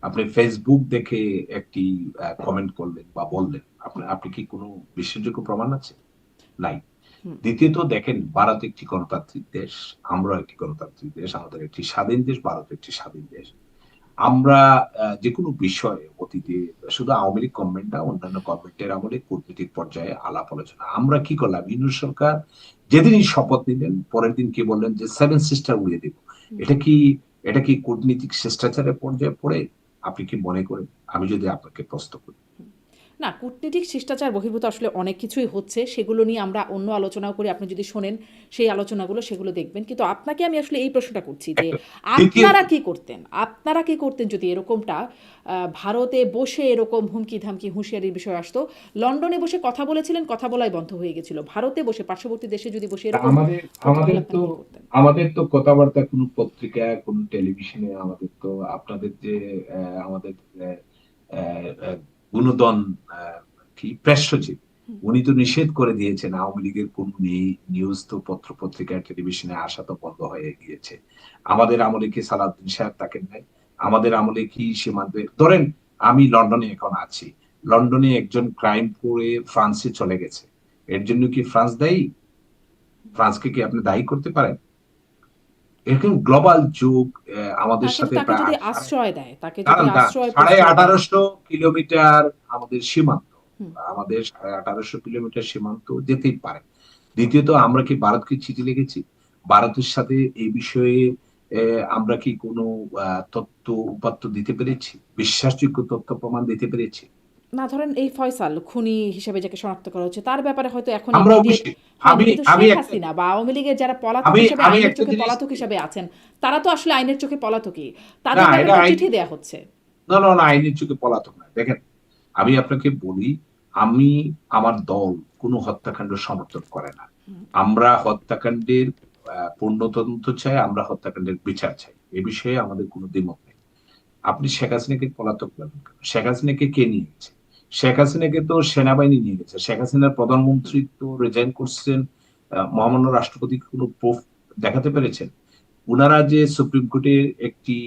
Speaker 2: আপনি ফেসবুক দেখে একটি কমেন্ট করলেন বা বললেন, আপনি কি কোনো বিশ্বাসযোগ্য প্রমাণ আছে? নাই।
Speaker 1: হুম,
Speaker 2: দ্বিতীয়ত দেখেন, ভারত একটি গণতান্ত্রিক দেশ, আমরা একটি গণতান্ত্রিক দেশ, আমাদের একটি স্বাধীন দেশ, ভারত একটি স্বাধীন দেশ। আমরা যে কোনো বিষয়ে অতীতে শুধু আওয়ামী লীগ গভর্নমেন্ট না, অন্যান্য গভর্নমেন্টের আমলে কূটনৈতিক পর্যায়ে আলাপ আলোচনা আমরা কি করলাম, ইউনূস সরকার যেদিনই শপথ নিলেন পরের দিন কি বললেন যে সেভেন সিস্টার উড়িয়ে দেব। এটা কি এটা কি কূটনীতিক শিষ্টাচারের পর্যায়ে পড়ে? আপনি কি মনে করেন? আমি যদি আপনাকে প্রশ্ন করি।
Speaker 1: না, কূটনীতিক শিষ্টাচার বহির্ভূত আসলে অনেক কিছুই হচ্ছে, সেগুলো নিয়ে আমরা অন্য আলোচনাও করি। আপনি যদি শোনেন সেই আলোচনাগুলো, সেগুলো দেখবেন। কিন্তু আপনাকে আমি আসলে এই প্রশ্নটা করছি যে
Speaker 2: একটা দ্বিতীয়ত
Speaker 1: আপনারা কি করতেন, আপনারা কি করতেন যদি এরকমটা ভারতে বসে এরকম হুমকি ধামকি হুঁশিয়ারির বিষয় আসতো? লন্ডনে বসে কথা বলেছিলেন, কথা বলাই বন্ধ হয়ে গেছিল। ভারতে বসে, পার্শ্ববর্তী দেশে যদি বসে এরকম
Speaker 3: আমাদের
Speaker 1: কথা
Speaker 3: আমাদের
Speaker 1: বলে,
Speaker 3: তো
Speaker 1: আপনারা কি করতেন?
Speaker 3: আমাদের তো কথাবার্তা কোনো পত্রিকা, কোনো টেলিভিশনে, আমাদের তো আপনাদের যে আমাদের আহ, আহ, গুণদন আহ, কি প্রেস সচিব, উনি তো নিষেধ করে দিয়েছেন আওয়ামী লীগের কোন নিউজ তো পত্র পত্রিকা টেলিভিশনে আসা তো বন্ধ হয়ে গিয়েছে। আমাদের আমলে কি সালাউদ্দিন সাহেব তাকে নেয়? আমাদের আমলে কি সীমান্তে ধরেন, আমি লন্ডনে এখন আছি, লন্ডনে একজন ক্রাইম করে ফ্রান্সে চলে গেছে, এর জন্য কি ফ্রান্স দায়ী? ফ্রান্সকে কি আপনি দায়ী করতে পারেন? এরকম গ্লোবাল যুগ
Speaker 1: না,
Speaker 3: আমাদের
Speaker 1: কিন্তু
Speaker 3: সাথে
Speaker 1: তাকে
Speaker 3: প্রায়
Speaker 1: যদি আশ্রয় দেয়, তাকে যদি
Speaker 3: দাঁড়ান দাঁড়ান,
Speaker 1: আশ্রয়
Speaker 3: সাড়ে
Speaker 1: প্রশ্রয় দেয়।
Speaker 3: 1800 কিলোমিটার আমাদের সীমান্ত,
Speaker 1: হুম।
Speaker 3: আমাদের 1800 কিলোমিটার সীমান্ত যেতেই পারে। দ্বিতীয়ত, আমরা কি ভারতকে চিঠি লিখেছি? ভারতের সাথে এই বিষয়ে আমরা কি কোনো তথ্য উপাত্ত দিতে পেরেছি? বিশ্বাসযোগ্য তথ্য প্রমাণ দিতে পেরেছি?
Speaker 1: না, ধরেন এই ফয়সাল খুনি হিসেবে যাকে শনাক্ত করা হচ্ছে, তার ব্যাপারে হয়তো এখন
Speaker 2: আমরা
Speaker 1: ইমিডিয়েট
Speaker 2: অবশ্যই,
Speaker 1: হয়নি,
Speaker 2: আমি
Speaker 1: কিন্তু
Speaker 2: আমি
Speaker 1: শেখ
Speaker 2: একটা
Speaker 1: হাসিনা বা আওয়ামী লীগের যারা পলাতক
Speaker 2: আমি
Speaker 1: হিসেবে,
Speaker 2: আমি
Speaker 1: আইনের
Speaker 2: একটা
Speaker 1: চোখে
Speaker 2: জিনিস,
Speaker 1: পলাতক হিসেবে আছেন, তারা তো আসলে আইনের চোখে পলাতকই।
Speaker 2: না
Speaker 1: তাদের ব্যাপারে
Speaker 2: এটা
Speaker 1: তো
Speaker 2: আইন,
Speaker 1: চিঠি দেয়া হচ্ছে।
Speaker 2: না না না, আইনের চোখে পলাতক না। দেখেন, আমি আপনাকে বলি, আমি, আমার দল কোনো হত্যাকাণ্ড সমর্থন করে না। আমরা হত্যাকাণ্ডের পূর্ণ তদন্ত চাই, আমরা হত্যাকাণ্ডের বিচার চাই, এ বিষয়ে আমাদের কোনো দ্বিমত নেই। আপনি শেখ হাসিনাকে পলাতক বলেন কেন? শেখ হাসিনাকে কে নিয়ে গেছে? শেখ হাসিনাকে তো সেনাবাহিনী নিয়ে গেছে। শেখ হাসিনার প্রধানমন্ত্রী তো রিজাইন করছেন, মহামান্য রাষ্ট্রপতি কোনো প্রুফ দেখাতে পেরেছেন? উনারা যে সুপ্রিম কোর্টের একটি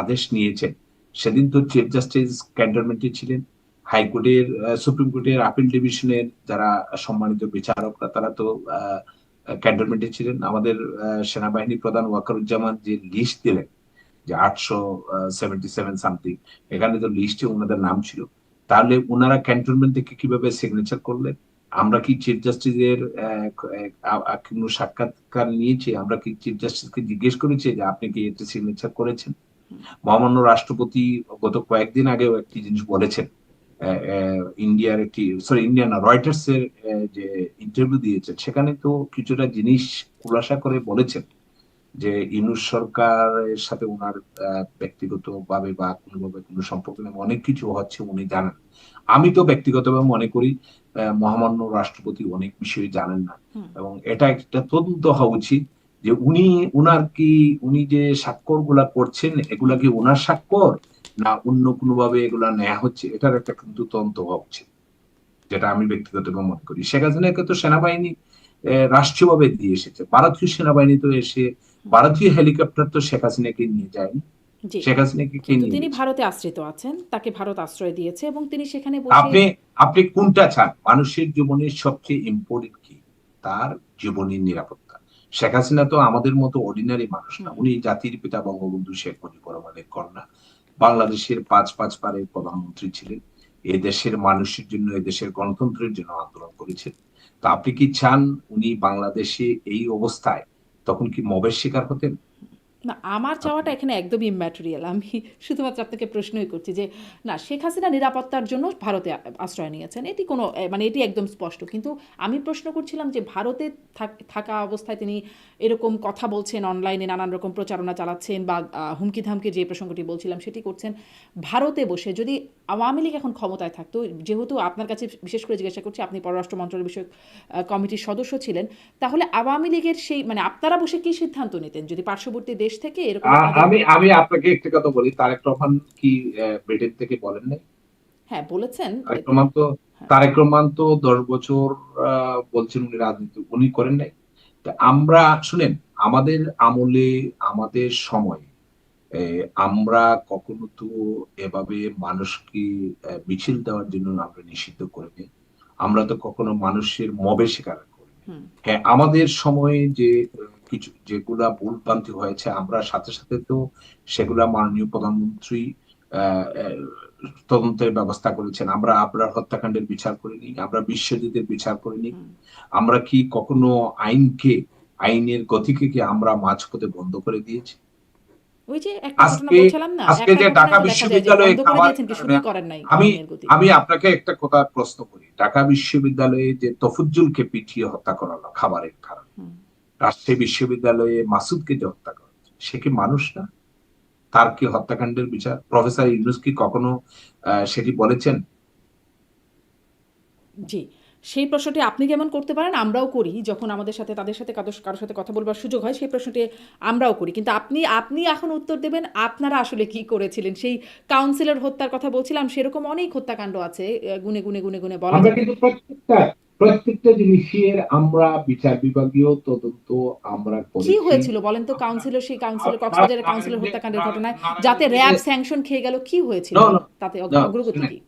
Speaker 2: আদেশ নিয়েছেন, সেদিন তো চিফ জাস্টিস ক্যান্টনমেন্টে ছিলেন। হাইকোর্টের, সুপ্রিম কোর্টের আপিল ডিভিশনের যারা সম্মানিত বিচারকরা, তারা তো ক্যান্টনমেন্টে ছিলেন। আমাদের সেনাবাহিনী প্রধান ওয়াকারুজ্জামান যে লিস্ট দিলেন, যে 877 সামথিং, এখানে তো লিস্টে ওনাদের নাম ছিল। তাহলে ওনারা ক্যান্টনমেন্ট থেকে কিভাবে সিগনেচার করলেন? আমরা কি চিফ জাস্টিসের কোনো সাক্ষাৎকার নিয়েছি? আমরা কি চিফ জাস্টিসকে জিজ্ঞেস করেছি যে আপনি কি এতে সিগনেচার করেছেন? মহামান্য রাষ্ট্রপতি গত কয়েকদিন আগেও একটি জিনিস বলেছেন। ইন্ডিয়ার একটি, সরি ইন্ডিয়া না, রয়টার্স এর যে ইন্টারভিউ দিয়েছেন, সেখানে তো কিছুটা জিনিস খুলাসা করে বলেছেন যে ইউনূস সরকারের সাথে ওনার ব্যক্তিগত ভাবে বা কোনোভাবে কোনো সম্পর্ক নেই, অনেক কিছু হচ্ছে উনি জানেন। আমি তো ব্যক্তিগতভাবে মনে করি মহামান্য রাষ্ট্রপতি অনেক বিষয় জানেন না, এবং এটা একটা তদন্ত হওয়া উচিত যে উনার কি, উনি যে স্বাক্ষর গুলা করছেন এগুলা কি ওনার স্বাক্ষর, না অন্য কোনো ভাবে এগুলা নেওয়া হচ্ছে, এটার একটা কিন্তু তদন্ত হওয়া উচিত, যেটা আমি ব্যক্তিগতভাবে মনে করি। শেখ হাসিনাকে তো সেনাবাহিনী রাষ্ট্রীয়ভাবে দিয়ে এসেছে, ভারতীয় সেনাবাহিনী তো এসে, ভারতীয় হেলিকপ্টার তো শেখ হাসিনাকে নিয়ে যায়নি।
Speaker 1: জি,
Speaker 2: শেখ হাসিনাকে কে
Speaker 1: কিন্তু
Speaker 2: নিয়ে
Speaker 1: তিনি
Speaker 2: গেছে?
Speaker 1: ভারতে আশ্রিত আছেন, তাকে ভারত আশ্রয় দিয়েছে এবং তিনি সেখানে বসে।
Speaker 2: আপনি আপনি কোনটা চান? মানুষের জীবনের সবচেয়ে ইম্পর্টেন্ট কি? তার জীবনের নিরাপত্তা। শেখ হাসিনা তো আমাদের মতো অর্ডিনারি মানুষ না, উনি জাতির পিতা বঙ্গবন্ধু শেখ মুজিবুর রহমানের কন্যা, বাংলাদেশের 5 বারের প্রধানমন্ত্রী ছিলেন, এ দেশের মানুষের জন্য, এ দেশের গণতন্ত্রের জন্য আন্দোলন করেছেন। তো আপনি কি চান উনি বাংলাদেশে এই অবস্থায় তখন কি মবের শিকার হতেন?
Speaker 1: না, আমার চাওয়াটা এখানে একদমই ইম্যাটেরিয়াল। আমি শুধুমাত্র আপনাকে প্রশ্নই করছি যে, না, শেখ হাসিনা নিরাপত্তার জন্য ভারতে আশ্রয় নিয়েছেন, এটি কোনো মানে এটি একদম স্পষ্ট। কিন্তু আমি প্রশ্ন করছিলাম যে ভারতে থাকা অবস্থায় তিনি এরকম কথা বলছেন, অনলাইনে নানান রকম প্রচারণা চালাচ্ছেন, বা হুমকি ধামকি যে প্রসঙ্গটি বলছিলাম সেটি করছেন ভারতে বসে। যদি আওয়ামী লীগ এখন ক্ষমতায় থাকতো, যেহেতু আপনার কাছে বিশেষ করে জিজ্ঞাসা করছি, আপনি পররাষ্ট্র মন্ত্রণালয় বিষয়ক কমিটির সদস্য ছিলেন, তাহলে আওয়ামী লীগের সেই মানে আপনারা বসে কি সিদ্ধান্ত নিতেন যদি পার্শ্ববর্তী দেশ থেকে এরকম আপনাদের?
Speaker 3: আমি আমি আপনাকে একটা কথা বলি, তারেক রহমান কি ব্রিটেন থেকে বলেন নাই?
Speaker 1: হ্যাঁ, বলেছেন।
Speaker 3: তারেক রহমান তো তারেক রহমান তো 10 বছর বলছেন উনি রাজনীতি উনি করেন নাই। তা আমরা, শুনেন, আমাদের আমলে, আমাদের সময়ে আমরা কখনো তো এভাবে মানুষকে মিছিল দেওয়ার জন্য আমরা নিষিদ্ধ করিনি। আমরা তো কখনো মানুষের মবের শিকার করিনি। হ্যাঁ, আমাদের সময়ে যে
Speaker 2: কিছু যেগুলা ভুল ভ্রান্তি হয়েছে আমরা সাথে সাথে তো সেগুলা মাননীয় প্রধানমন্ত্রী আহ, আহ, তদন্তের ব্যবস্থা করেছেন। আমরা আবরার হত্যাকাণ্ডের বিচার করিনি, আমরা বিশ্বজিতের বিচার করিনি।
Speaker 1: হুম।
Speaker 2: আমরা কি কখনো আইনের গতিকে কি আমরা মাঝপথে বন্ধ করে দিয়েছি?
Speaker 1: ওই যে একটা ঘটনা
Speaker 2: আজকে
Speaker 1: বলছিলাম না,
Speaker 2: আজকে
Speaker 1: একটা
Speaker 2: যে
Speaker 1: ঘটনায়
Speaker 2: ঢাকা
Speaker 1: তো দেখা যায় যে
Speaker 2: বিশ্ববিদ্যালয়ে
Speaker 1: বন্ধ করে
Speaker 2: খাবার
Speaker 1: দিয়েছেন কি
Speaker 2: কারণে
Speaker 1: শুরুই করেন নাই
Speaker 2: আমি
Speaker 1: আইনের গতি।
Speaker 2: আমি আপনাকে একটা কথা প্রশ্ন করি, ঢাকা বিশ্ববিদ্যালয়ে যে তফুজ্জুলকে পিটিয়ে হত্যা করালো খাবারের কারণে,
Speaker 1: হুম।
Speaker 2: রাজশাহী বিশ্ববিদ্যালয়ে মাসুদকে যে হত্যা করা হচ্ছে, সে কি মানুষ না? তার কি হত্যাকাণ্ডের বিচার প্রফেসর ইউনূস কি কখনো সেটি বলেছেন?
Speaker 1: জি, সেই প্রশ্নটি আপনি যেমন করতে পারেন, আমরাও করি। যখন আমাদের সাথে তাদের সাথে কারো সাথে কথা বলবার সুযোগ হয়, সেই প্রশ্নটি আমরাও করি। কিন্তু আপনি আপনি এখন উত্তর দেবেন আপনারা আসলে কি করেছিলেন। সেই কাউন্সিলর হত্যার কথা বলছিলাম, সেরকম অনেক হত্যাকাণ্ড আছে। গুণে বলা
Speaker 3: আমরা
Speaker 1: যাবে।
Speaker 3: কিন্তু প্রত্যেকটা জিনিসের আমরা বিচার বিভাগীয় তদন্ত আমরা
Speaker 1: কি
Speaker 3: করেছি।
Speaker 1: হয়েছিল বলেন তো
Speaker 3: আমরা
Speaker 1: সেই কাউন্সিলর
Speaker 3: না-
Speaker 1: কক্সবাজারের কাউন্সিলর
Speaker 3: নারায়ণগঞ্জে
Speaker 1: হত্যাকাণ্ডের
Speaker 3: না-
Speaker 1: ঘটনায় যাতে
Speaker 3: নারায়ণগঞ্জে
Speaker 1: র‍্যাব
Speaker 3: যে
Speaker 1: স্যাংশন খেয়ে গেল, কি হয়েছিল?
Speaker 2: No, no,
Speaker 1: তাতে
Speaker 2: no,
Speaker 1: অগ্রগতি
Speaker 2: শুনেন,
Speaker 1: কি?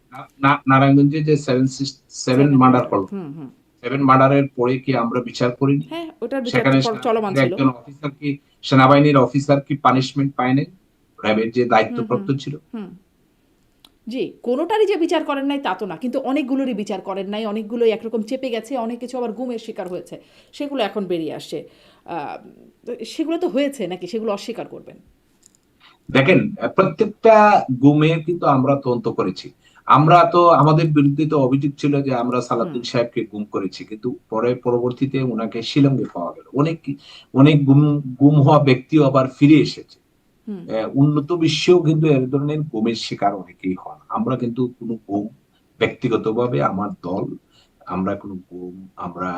Speaker 2: নারায়ণগঞ্জে যে সেভেন
Speaker 1: 7
Speaker 2: মার্ডার
Speaker 1: মার্ডার।
Speaker 2: হলো,
Speaker 1: হুম, হুম।
Speaker 2: 7 মার্ডারের পরে কি আমরা বিচার করিনি?
Speaker 1: হ্যাঁ, ওটার বিচার
Speaker 2: সেখানে
Speaker 1: চলমান
Speaker 2: সেনাবাহিনীর
Speaker 1: ছিল।
Speaker 2: একজন অফিসার কি সেনাবাহিনীর অফিসার কি পানিশমেন্ট পায়নি? র্যাবের যে
Speaker 1: হুম, হুম,
Speaker 2: দায়িত্বপ্রাপ্ত ছিল।
Speaker 1: হুম। জি, কোনোটারই যে বিচার করেন নাই তা তো না। কিন্তু অনেকগুলোরই বিচার করেন নাই। অনেকগুলোই একরকম চেপে গেছে। অনেক কিছু আবার গুমের শিকার হয়েছে। সেগুলো এখন বেরিয়ে আসছে। আ সেগুলো তো হয়েছে নাকি সেগুলো অস্বীকার করবেন?
Speaker 2: দেখেন, প্রত্যেকটা গুমের কিন্তু আমরা তদন্ত করেছি। আমরা তো আমাদের বিরুদ্ধে তো অভিযোগ ছিল যে আমরা
Speaker 1: হুম,
Speaker 2: সালাউদ্দিন সাহেবকে গুম করেছি, কিন্তু পরে পরবর্তীতে ওনাকে শিলংয়ে পাওয়া গেল। অনেক গুম হওয়া ব্যক্তিও আবার ফিরে এসেছে।
Speaker 1: হুম,
Speaker 2: উন্নত বিশ্বেও কিন্তু এর ধরনের গুমের শিকার অনেকেই হন। আমরা কিন্তু কোনো গুম ব্যক্তিগতভাবে আমার দল, আমরা কোনো গুম, আমরা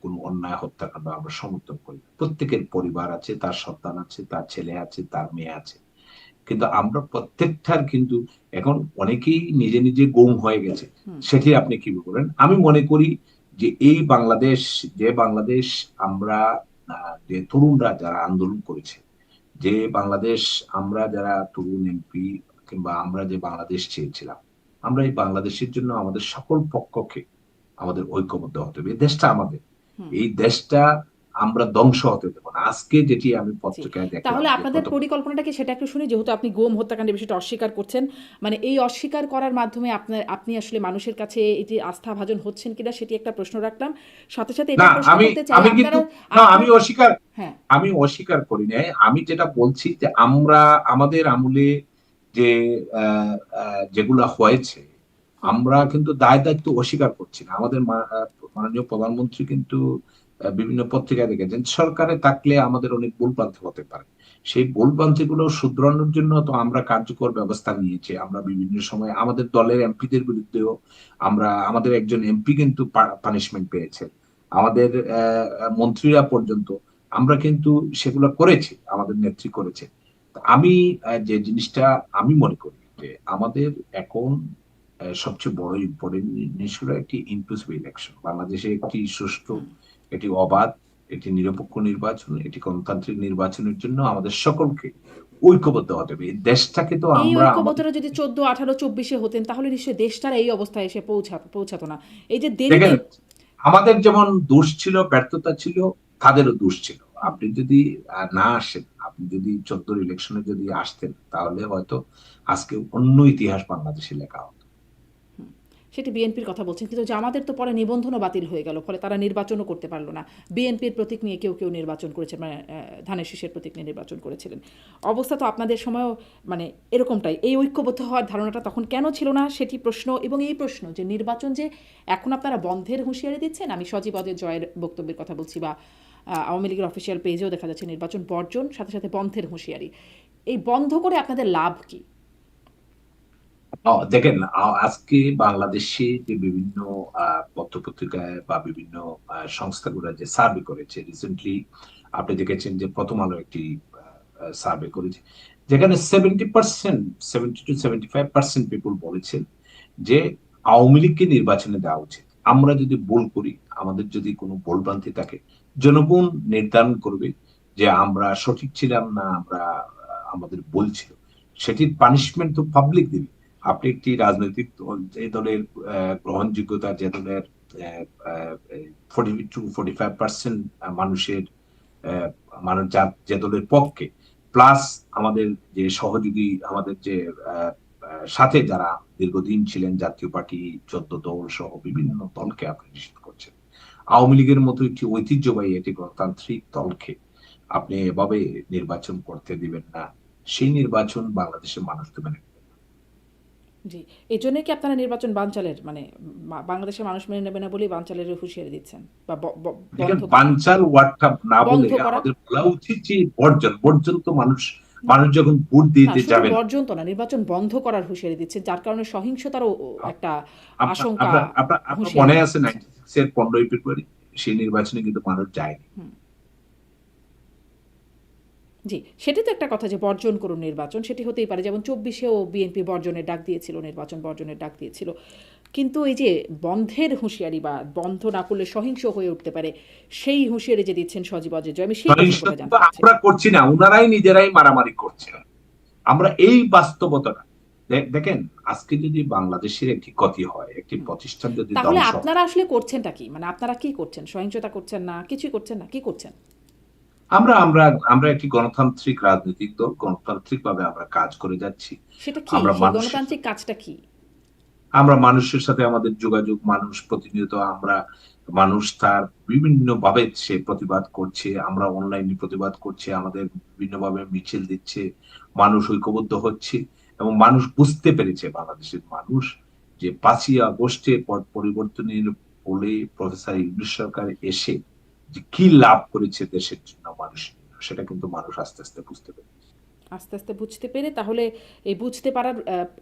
Speaker 2: কোনো অন্যায় হত্যাকাণ্ড আমরা সমর্থন করি না। প্রত্যেকের পরিবার আছে, তার সন্তান আছে, তার ছেলে আছে, তার মেয়ে আছে। কিন্তু আমরা প্রত্যেকটার কিন্তু এখন অনেকেই নিজে নিজে গুম হয়ে গেছে।
Speaker 1: হুম,
Speaker 2: সেটি আপনি কি বলেন? আমি মনে করি যে এই বাংলাদেশ, যে বাংলাদেশ আমরা যে তরুণরা যারা আন্দোলন করেছে, যে বাংলাদেশ আমরা যারা তরুণ এমপি কিংবা আমরা যে বাংলাদেশ চেয়েছিলাম, আমরা এই বাংলাদেশের জন্য আমাদের সকল পক্ষকে আমাদের ঐক্যবদ্ধ হতে হবে। এই দেশটা আমাদের,
Speaker 1: হুম।
Speaker 2: এই দেশটা আমরা ধ্বংস হতে দেবো না। আজকে যেটি আমি
Speaker 1: জি।
Speaker 2: পত্রিকায় দেখলাম
Speaker 1: তাহলে
Speaker 2: যে
Speaker 1: আপনাদের পরিকল্পনাটা কি সেটা একটু শুনি, যেহেতু আপনি গুম হত্যাকাণ্ডের বিষয়টা অস্বীকার করছেন। মানে এই অস্বীকার করার মাধ্যমে আপনি আসলে মানুষের কাছে এটি আস্থাভাজন হচ্ছেন কিনা সেটি একটা প্রশ্ন রাখলাম। সাথে, সাথে
Speaker 2: না,
Speaker 1: এটা প্রশ্ন
Speaker 2: আমি
Speaker 1: করতে চাই
Speaker 2: আমি কিন্তু
Speaker 1: আপনারা
Speaker 2: না
Speaker 1: আপনার হ্যাঁ,
Speaker 2: আমি অস্বীকার করি নাই। আমি যেটা বলছি যে আমরা আমাদের আমলে যে যেগুলা হয়েছে,
Speaker 1: হুম,
Speaker 2: আমরা কিন্তু দায় দায়িত্ব অস্বীকার করছি না। আমাদের মাননীয় প্রধানমন্ত্রী কিন্তু বিভিন্ন পত্রিকায় দেখেছেন সরকারে থাকলে আমাদের অনেক ভুলভ্রান্তি হতে পারে। সেই ভুলভ্রান্তি গুলো শুধরানোর জন্য তো আমরা কার্যকর ব্যবস্থা নিয়েছি। আমরা বিভিন্ন সময় আমাদের দলের এমপিদের বিরুদ্ধেও আমাদের একজন এমপি কিন্তু পানিশমেন্ট পেয়েছে। আমাদের মন্ত্রীরা পর্যন্ত আমরা কিন্তু সেগুলো করেছি, আমাদের নেত্রী করেছে। তো আমি যে জিনিসটা আমি মনে করি যে আমাদের এখন সবচেয়ে বড় ইম্পর্টেন্ট জিনিস হলো একটি ইনক্লুসিভ ইলেকশন। বাংলাদেশে একটি সুষ্ঠু,
Speaker 1: হুম।
Speaker 2: এটি অবাধ, এটি নিরপেক্ষ নির্বাচন, এটি গণতান্ত্রিক নির্বাচনের জন্য আমাদের সকলকে ঐক্যবদ্ধ হতে হবে। এই দেশটাকে তো
Speaker 1: এই
Speaker 2: আমরা আমাদের
Speaker 1: ঐক্যবদ্ধরা যদি 14, 18, 24 হতেন তাহলে নিশ্চয়ই দেশটার এই অবস্থায় এসে পৌঁছাতো না। এই যে দেরিতে
Speaker 2: দেখেন, আমাদের যেমন দোষ ছিল, ব্যর্থতা ছিল, তাদেরও দোষ ছিল।
Speaker 1: হুম,
Speaker 2: আপনি যদি না আসেন, আপনি যদি 14 ইলেকশনে যদি আসতেন, তাহলে হয়তো আজকে অন্য ইতিহাস বাংলাদেশে লেখা হতো।
Speaker 1: হুম। সেটি বিএনপির কথা বলছেন। কিন্তু জামাতের তো পরে নিবন্ধনও বাতিল হয়ে গেল। ফলে তারা নির্বাচনও করতে পারল না। বিএনপির প্রতীক নিয়ে কেউ নির্বাচন করেছে, মানে ধানের শীষের প্রতীক নিয়ে নির্বাচন করেছিলেন। অবস্থা তো আপনাদের সময়ও মানে এরকমটাই। এই ঐক্যবদ্ধ হওয়ার ধারণাটা তখন কেন ছিল না সেটি প্রশ্ন, এবং এই প্রশ্ন যে নির্বাচন যে এখন আপনারা বন্ধের হুঁশিয়ারি দিচ্ছেন, আমি সজীব ওয়াজেদ জয়ের বক্তব্যের কথা বলছি, বা আওয়ামী লীগের অফিসিয়াল পেজেও দেখা যাচ্ছে নির্বাচন বর্জন, সাথে, সাথে বন্ধের হুঁশিয়ারি। এই বন্ধ করে আপনাদের লাভ কি?
Speaker 2: দেখেন, আজকে বাংলাদেশে যে বিভিন্ন পত্রপত্রিকায় বা বিভিন্ন সংস্থাগুলো যে সার্ভে করেছে রিসেন্টলি, আপনি দেখেছেন যে প্রথম আলো একটি সার্ভে করেছে, যেখানে 70%, 70 to 75% পিপুল বলেছেন যে আওয়ামী লীগকে নির্বাচনে দেওয়া উচিত। আমরা যদি ভুল করি, আমাদের যদি কোনো ভুলভ্রান্তি থাকে, জনগণ নির্ধারণ করবে যে আমরা সঠিক ছিলাম না, আমাদের ভুল ছিল। সেটির পানিশমেন্ট তো পাবলিক দিবে। আপনি একটি রাজনৈতিক দল, যে দলের গ্রহণযোগ্যতা, যে দলের 42 to 45% মানুষের আহ, মানুষ যে দলের পক্ষে, প্লাস আমাদের যে সহযোগী, আমাদের যে আহ, সাথে যারা দীর্ঘদিন ছিলেন, জাতীয় পার্টি 14 দল সহ বিভিন্ন দলকে আপনি নিষিদ্ধ করছেন। আওয়ামী লীগের মতো একটি ঐতিহ্যবাহী একটি গণতান্ত্রিক দলকে আপনি এভাবে নির্বাচন করতে দিবেন না। সেই নির্বাচন বাংলাদেশের মানুষ তো মেনে নেবে না।
Speaker 1: জি, এই জন্যই কি আপনারা নির্বাচন বানচালের মানে বাংলাদেশের মানুষ মেনে নেবে না বলেই বানচালের হুঁশিয়ারি দিচ্ছেন বা
Speaker 2: দেখেন,
Speaker 1: বন্ধ
Speaker 2: বানচাল ওয়ার্ডটা না বলে
Speaker 1: বন্ধ করা?
Speaker 2: আমাদের বলা উচিত যে বর্জন। বর্জন তো মানুষ, মানুষ যখন ভোট
Speaker 1: না,
Speaker 2: দিতে
Speaker 1: শুধু
Speaker 2: যাবেন,
Speaker 1: বর্জন তো না, নির্বাচন বন্ধ করার হুঁশিয়ারি দিচ্ছে, যার কারণে সহিংসতারও একটা আশঙ্কা,
Speaker 2: আপনার আপনার আপনার
Speaker 1: হুঁশিয়ারি
Speaker 2: মনে আছে
Speaker 1: দিচ্ছে।
Speaker 2: 96 এর 15ই ফেব্রুয়ারি সেই নির্বাচনে কিন্তু মানুষ যায়নি।
Speaker 1: হুম, জি, সেটি তো একটা কথা যে বর্জন করুন নির্বাচন, সেটি হতেই পারে। যেমন 24-এও বিএনপি বর্জনের ডাক দিয়েছিল, নির্বাচন বর্জনের ডাক দিয়েছিল। কিন্তু এই যে বন্ধের হুঁশিয়ারি বা বন্ধ না করলে সহিংস হয়ে উঠতে পারে, সেই হুঁশিয়ারি যে দিচ্ছেন সজীব অজয় জয়, আমি সেই
Speaker 2: সহিংসতা
Speaker 1: প্রসঙ্গটা
Speaker 2: কিন্তু
Speaker 1: জানতে চাচ্ছি।
Speaker 2: আমরা করছি না, উনারাই নিজেরাই মারামারি করছে। আমরা এই বাস্তবতাটা দেখেন, আজকে যদি বাংলাদেশের একটি ক্ষতি হয়, একটি
Speaker 1: হুম।
Speaker 2: প্রতিষ্ঠান যদি
Speaker 1: তাহলে
Speaker 2: ধ্বংস হয়,
Speaker 1: আপনারা আসলে করছেনটা কি? মানে আপনারা কি করছেন? সহিংসতা করছেন না, কিছুই করছেন না, কি করছেন?
Speaker 2: আমরা আমরা আমরা একটি গণতান্ত্রিক রাজনৈতিক দল, গণতান্ত্রিক ভাবে আমরা কাজ করে যাচ্ছি।
Speaker 1: সেটা কি?
Speaker 2: আমরা
Speaker 1: সেই
Speaker 2: মানুষের
Speaker 1: গণতান্ত্রিক কাজটা কি?
Speaker 2: আমরা মানুষের সাথে আমাদের যোগাযোগ, মানুষ প্রতিনিয়ত আমরা, মানুষ তার বিভিন্ন ভাবে সে প্রতিবাদ করছে, আমরা অনলাইনে প্রতিবাদ করছে, আমাদের বিভিন্ন ভাবে মিছিল দিচ্ছে, মানুষ ঐক্যবদ্ধ হচ্ছে। এবং মানুষ বুঝতে পেরেছে, বাংলাদেশের মানুষ, যে 5ই আগস্টের পর পরিবর্তনের ফলে প্রফেসর ইউনূস সরকার এসে যে কি লাভ করেছে দেশের জন্য, মানুষের জন্য, সেটা কিন্তু মানুষ আস্তে আস্তে বুঝতে পেরেছে।
Speaker 1: আস্তে, আস্তে বুঝতে পেরে তাহলে এই বুঝতে পারার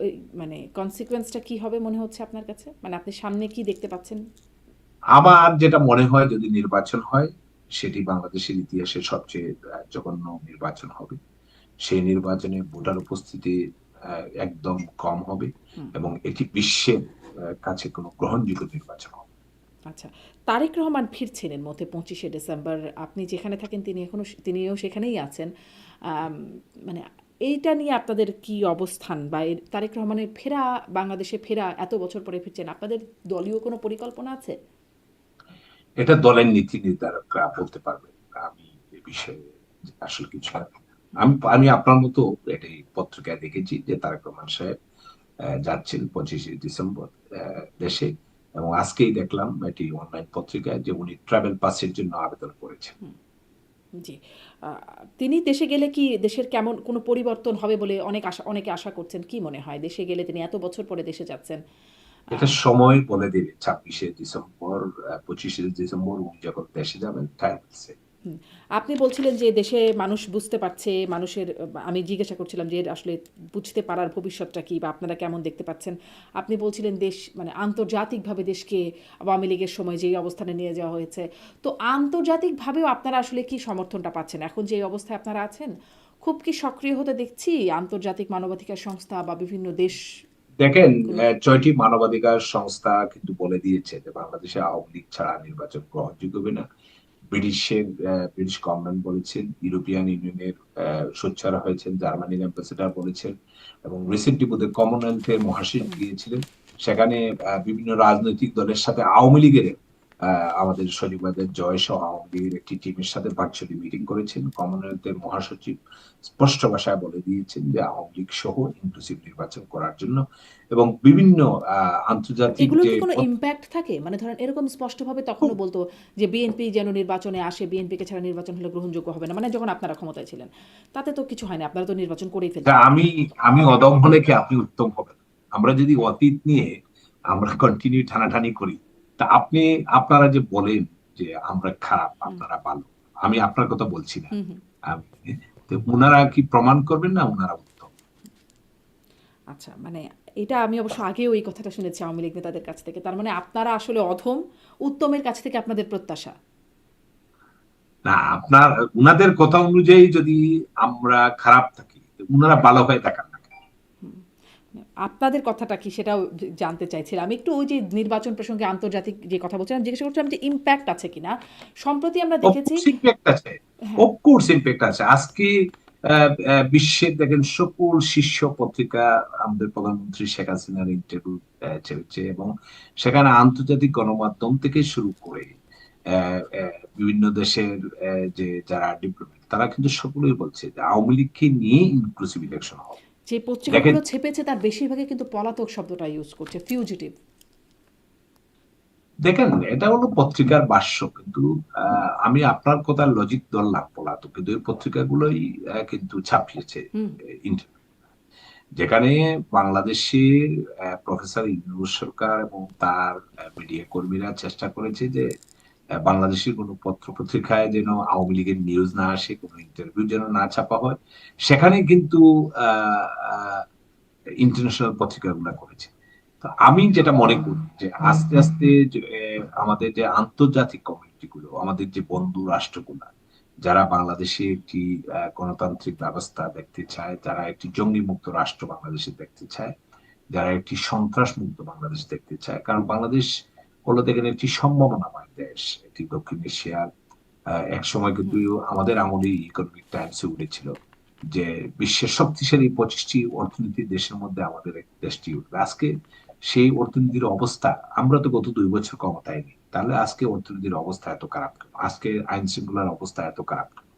Speaker 1: এই মানে কনসিকুয়েন্সটা কি হবে মনে হচ্ছে আপনার কাছে? মানে আপনি সামনে কি দেখতে পাচ্ছেন?
Speaker 2: আমার যেটা মনে হয়, যদি নির্বাচন হয়, সেটি বাংলাদেশের ইতিহাসে সবচেয়ে জঘন্য নির্বাচন হবে। সেই নির্বাচনে ভোটার উপস্থিতি একদম কম হবে,
Speaker 1: হুম,
Speaker 2: এবং এটি বিশ্বের কাছে কোনো গ্রহণযোগ্য নির্বাচন হবে।
Speaker 1: আচ্ছা। তারেক রহমান ফিরছেন এর মধ্যে 25শে ডিসেম্বর। আপনি যেখানে থাকেন তিনিও সেখানেই আছেন। আম মানে এইটা নিয়ে আপনাদের কি অবস্থান বা তারেক রহমানের ফেরা, বাংলাদেশে ফেরা এত বছর পরে ফিরছেন। আপনাদের দলীয় কোনো পরিকল্পনা আছে?
Speaker 2: এটা দলের নীতি নির্ধারকরা বলতে পারবে। আমি এ বিষয়ে আসলে কিছু জানি না। আমি আমি আপনার মতো এটি পত্রিকায় দেখেছি যে তারেক রহমান সাহেব যাচ্ছেন 25শে ডিসেম্বর দেশে, এবং আজকেই দেখলাম এটি অনলাইন পত্রিকায় যে উনি ট্রাভেল পাসের জন্য আবেদন করেছেন।
Speaker 1: হুম, জি। আ তিনি দেশে গেলে কি দেশের কেমন কোনো পরিবর্তন হবে বলে অনেকে আশা করছেন? কি মনে হয়? দেশে গেলে তিনি এত বছর পরে দেশে যাচ্ছেন। আ
Speaker 2: এটা সময় বলে দেবে। 26শে ডিসেম্বর, 25শে ডিসেম্বর উনি যখন দেশে যাবেন, টাইম আছে।
Speaker 1: হুম। আপনি বলছিলেন যে দেশে মানুষ বুঝতে পারছে, মানুষের আমি জিজ্ঞাসা করছিলাম যে এর আসলে বুঝতে পারার ভবিষ্যৎটা কি বা আপনারা কেমন দেখতে পাচ্ছেন? আপনি বলছিলেন দেশ মানে আন্তর্জাতিকভাবে দেশকে আওয়ামী লীগের সময় যেই অবস্থানে নিয়ে যাওয়া হয়েছে। তো আন্তর্জাতিকভাবেও আপনারা আসলে কি সমর্থনটা পাচ্ছেন? এখন যে অবস্থায় আপনারা আছেন, খুব কি সক্রিয় হতে দেখছি আন্তর্জাতিক মানবাধিকার সংস্থা বা বিভিন্ন
Speaker 2: দেখেন,
Speaker 1: দেশগুলো?
Speaker 2: 6টি মানবাধিকার সংস্থা কিন্তু বলে দিয়েছে যে বাংলাদেশে আওয়ামী লীগ ছাড়া নির্বাচন গ্রহণযোগ্য হবে না। ব্রিটিশ গভর্নমেন্ট বলেছেন, ইউরোপিয়ান ইউনিয়নের সোচ্চার হয়েছেন, জার্মানির অ্যাম্বাসেডর বলেছেন, এবং রিসেন্টলি বোধহয় কমনওয়েলথের মহাসচিব গিয়েছিলেন। সেখানে বিভিন্ন রাজনৈতিক দলের সাথে আওয়ামী লীগের আমাদের সজীবাদের জয় সহ আওয়ামী লীগের একটি টিমের সাথে ভার্চুয়ালি মিটিং করেছেন। কমনওয়েলথের মহাসচিব স্পষ্ট ভাষায় বলে দিয়েছেন যে আওয়ামী লীগ সহ ইনক্লুসিভ নির্বাচন করার জন্য, এবং বিভিন্ন আন্তর্জাতিক
Speaker 1: এগুলো
Speaker 2: যে
Speaker 1: কি কোনো ইম্প্যাক্ট থাকে? মানে ধরেন এরকম স্পষ্টভাবে তখনও বলতো যে বিএনপি যেন নির্বাচনে আসে, বিএনপিকে ছাড়া নির্বাচন হলে গ্রহণযোগ্য হবে না। মানে যখন আপনারা ক্ষমতায় ছিলেন। তাতে তো কিছু হয়নি। আপনারা তো নির্বাচন করেই
Speaker 2: তা
Speaker 1: ফেলতে পারতেন।
Speaker 2: আমি আমি অদম হলে কি আপনি উত্তম হবেন? আমরা যদি অতীত নিয়ে আমরা কন্টিনিউ টানাটানি করি, তা আপনারা যে বলেন যে আমরা খারাপ,
Speaker 1: হুম,
Speaker 2: আপনারা ভালো, আমি আপনার কথা বলছি না।
Speaker 1: হুম, হুম।
Speaker 2: আমি, তো উনারা কি প্রমাণ করবেন না উনারা উত্তম?
Speaker 1: আচ্ছা, মানে এটা আমি অবশ্য আগেও এই কথাটা শুনেছি আওয়ামী লীগ নেতাদের কাছ থেকে। তার মানে আপনারা আসলে অধম, উত্তমের কাছ থেকে আপনাদের প্রত্যাশা।
Speaker 2: না, আপনার উনাদের কথা অনুযায়ী যদি আমরা খারাপ থাকি, উনারা ভালো হয়ে থাকার না কেন?
Speaker 1: হুম। আপনাদের কথাটা কি সেটাও জানতে চাইছিলাম। আমি একটু ওই যে নির্বাচন প্রসঙ্গে আন্তর্জাতিক যে কথা বলছিলাম, জিজ্ঞাসা করছিলাম যে ইমপ্যাক্ট আছে কিনা? সম্প্রতি আমরা দেখেছি।
Speaker 2: অফকোর্স ইম্প্যাক্ট আছে।
Speaker 1: হ্যাঁ।
Speaker 2: অফকোর্স ইম্প্যাক্ট আছে। আজকে বিশ্বের দেখেন সকল শীর্ষ পত্রিকা আমাদের প্রধানমন্ত্রী শেখ হাসিনার ইন্টারভিউ ছেড়েছে, এবং সেখানে আন্তর্জাতিক গণমাধ্যম থেকে শুরু করে
Speaker 3: বিভিন্ন দেশের যে যারা ডিপ্লোমেট তারা কিন্তু সকলেই বলছে যে আওয়ামী লীগকে নিয়ে ইনক্লুসিভ ইলেকশন হবে।
Speaker 1: যে
Speaker 3: দেখেন,
Speaker 1: পত্রিকাগুলো ছেপেছে তার বেশিরভাগই কিন্তু পলাতক শব্দটা ইউজ করছে, ফিউজিটিভ।
Speaker 3: দেখেন এটা হলো পত্রিকার ভাষ্য, কিন্তু আমি আপনার কথার লজিক ধরলাম পলাতক, কিন্তু এই পত্রিকাগুলোই কিন্তু ছাপিয়েছে
Speaker 1: হুম।
Speaker 3: ইন্টারনেট, যেখানে বাংলাদেশের প্রফেসর ইউনূস সরকার এবং তার মিডিয়া কর্মীরা চেষ্টা করেছে যে বাংলাদেশের কোনো পত্র পত্রিকায় যেন আওয়ামী লীগের নিউজ না আসে, কোনো ইন্টারভিউ যেন না ছাপা হয়। সেখানে কিন্তু ইন্টারন্যাশনাল পত্রিকাগুলো করেছে। তো আমি যেটা মনে করি যে আস্তে আস্তে আমাদের যে আন্তর্জাতিক কমিউনিটি গুলো, আমাদের যে বন্ধু রাষ্ট্রগুলা, যারা বাংলাদেশে একটি গণতান্ত্রিক ব্যবস্থা দেখতে চায়, যারা একটি জঙ্গি মুক্ত রাষ্ট্র বাংলাদেশে দেখতে চায়, যারা একটি সন্ত্রাস মুক্ত বাংলাদেশ দেখতে চায়, কারণ বাংলাদেশ হলো দেখেন একটি সম্ভাবনাময় দেশ, একটি দক্ষিণ এশিয়ার এক সময় কিন্তু আমাদের আমলে ইকোনমিক টাইমসে উঠেছিল যে বিশ্বের শক্তিশালী 25টি অর্থনীতি দেশের মধ্যে আমাদের এক দেশটি উঠবে। আজকে সেই অর্থনীতির অবস্থা, আমরা তো গত 2 বছর ক্ষমতায় নেই, তাহলে আজকে অর্থনীতির অবস্থা এত খারাপ কেন? আজকে আইন শৃঙ্খলার অবস্থা এত খারাপ কেন?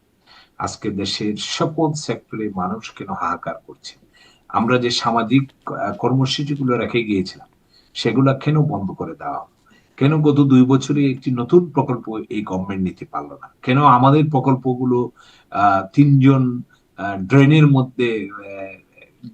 Speaker 3: আজকে দেশের সকল সেক্টরে মানুষ কেন হাহাকার করছে? আমরা যে সামাজিক কর্মসূচিগুলো রেখে গিয়েছিলাম সেগুলা কেন বন্ধ করে দেওয়া হলো? কেন গত 2 বছরে একটি নতুন প্রকল্প এই গভর্নমেন্ট নিতে পারলো না? কেন আমাদের প্রকল্পগুলো 3জন ড্রেনের মধ্যে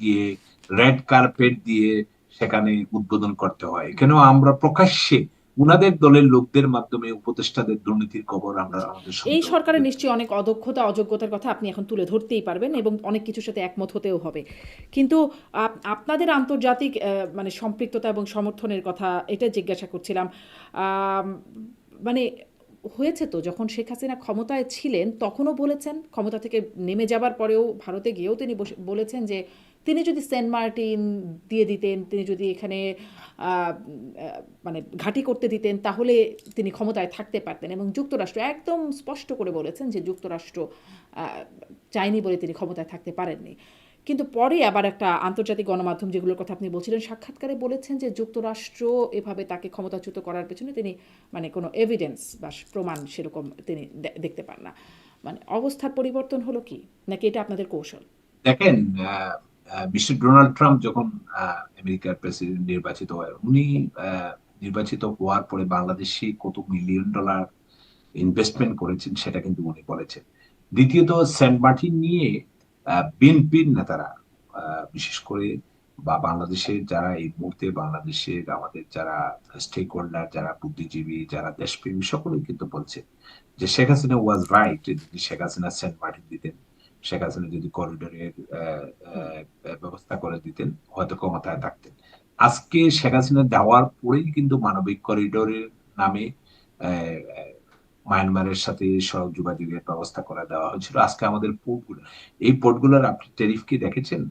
Speaker 3: গিয়ে রেড কার্পেট দিয়ে সেখানে উদ্বোধন করতে হয়? কেন আমরা প্রকাশ্যে উনাদের দলের লোকদের মাধ্যমে উপদেষ্টাদের দুর্নীতির খবর আমরা আমাদের
Speaker 1: এই
Speaker 3: সন্দেহ
Speaker 1: সরকারের নিশ্চয়ই অনেক অদক্ষতা অযোগ্যতার কথা আপনি এখন তুলে ধরতেই পারবেন এবং অনেক কিছুর সাথে একমত হতেও হবে। কিন্তু আপনাদের আন্তর্জাতিক মানে সম্পৃক্ততা এবং সমর্থনের কথা এটা জিজ্ঞাসা করছিলাম। আম, মানে হয়েছে তো যখন শেখ হাসিনা ক্ষমতায় ছিলেন তখনও বলেছেন, ক্ষমতা থেকে নেমে যাবার পরেও ভারতে গিয়েও তিনি বলেছেন যে তিনি যদি সেন্ট মার্টিন দিয়ে দিতেন, তিনি যদি এখানে মানে ঘাঁটি করতে দিতেন তাহলে তিনি ক্ষমতায় থাকতে পারতেন, এবং যুক্তরাষ্ট্র একদম স্পষ্ট করে বলেছেন যে যুক্তরাষ্ট্র চায়নি বলে তিনি ক্ষমতায় থাকতে পারেননি। কিন্তু পরে আবার একটা আন্তর্জাতিক গণমাধ্যম যেগুলোর কথা আপনি বলছিলেন সাক্ষাৎকারে বলেছেন যে যুক্তরাষ্ট্র এভাবে তাকে ক্ষমতাচ্যুত করার পেছনে তিনি মানে কোনো এভিডেন্স বা প্রমাণ সেরকম তিনি দেখতে পান না। মানে অবস্থার পরিবর্তন হলো কি, নাকি এটা আপনাদের কৌশল?
Speaker 3: দেখেন, মিস্টার ডোনাল্ড ট্রাম্প যখন আমেরিকার প্রেসিডেন্ট নির্বাচিত হয়, উনি নির্বাচিত হওয়ার পরে বাংলাদেশে কত মিলিয়ন ডলার ইনভেস্টমেন্ট করেছেন সেটা কিন্তু উনি বলেছেন। দ্বিতীয়ত, সেন্ট মার্টিন নিয়ে বিএনপির নেতারা বিশেষ করে বা বাংলাদেশের যারা এই মুহূর্তে বাংলাদেশের আমাদের যারা স্টেক হোল্ডার, যারা বুদ্ধিজীবী, যারা দেশপ্রেমী, সকলেই কিন্তু বলছে যে শেখ হাসিনা ওয়াজ রাইট। যদি শেখ হাসিনা সেন্ট মার্টিন দিতেন, শেখ হাসিনা যদি করিডোরের ব্যবস্থা করে দিতেন, হয়তো ক্ষমতায় থাকতেন। আজকে শেখ হাসিনা যাওয়ার পরেই কিন্তু মানবিক করিডোরের নামে আহ, আহ, মায়ানমারের সাথে সড়ক যোগাযোগের ব্যবস্থা করে দেওয়া হয়েছিল। আজকে আমাদের পোর্টগুলো, এই পোর্টগুলোর আপনি ট্যারিফ কি দেখেছেন?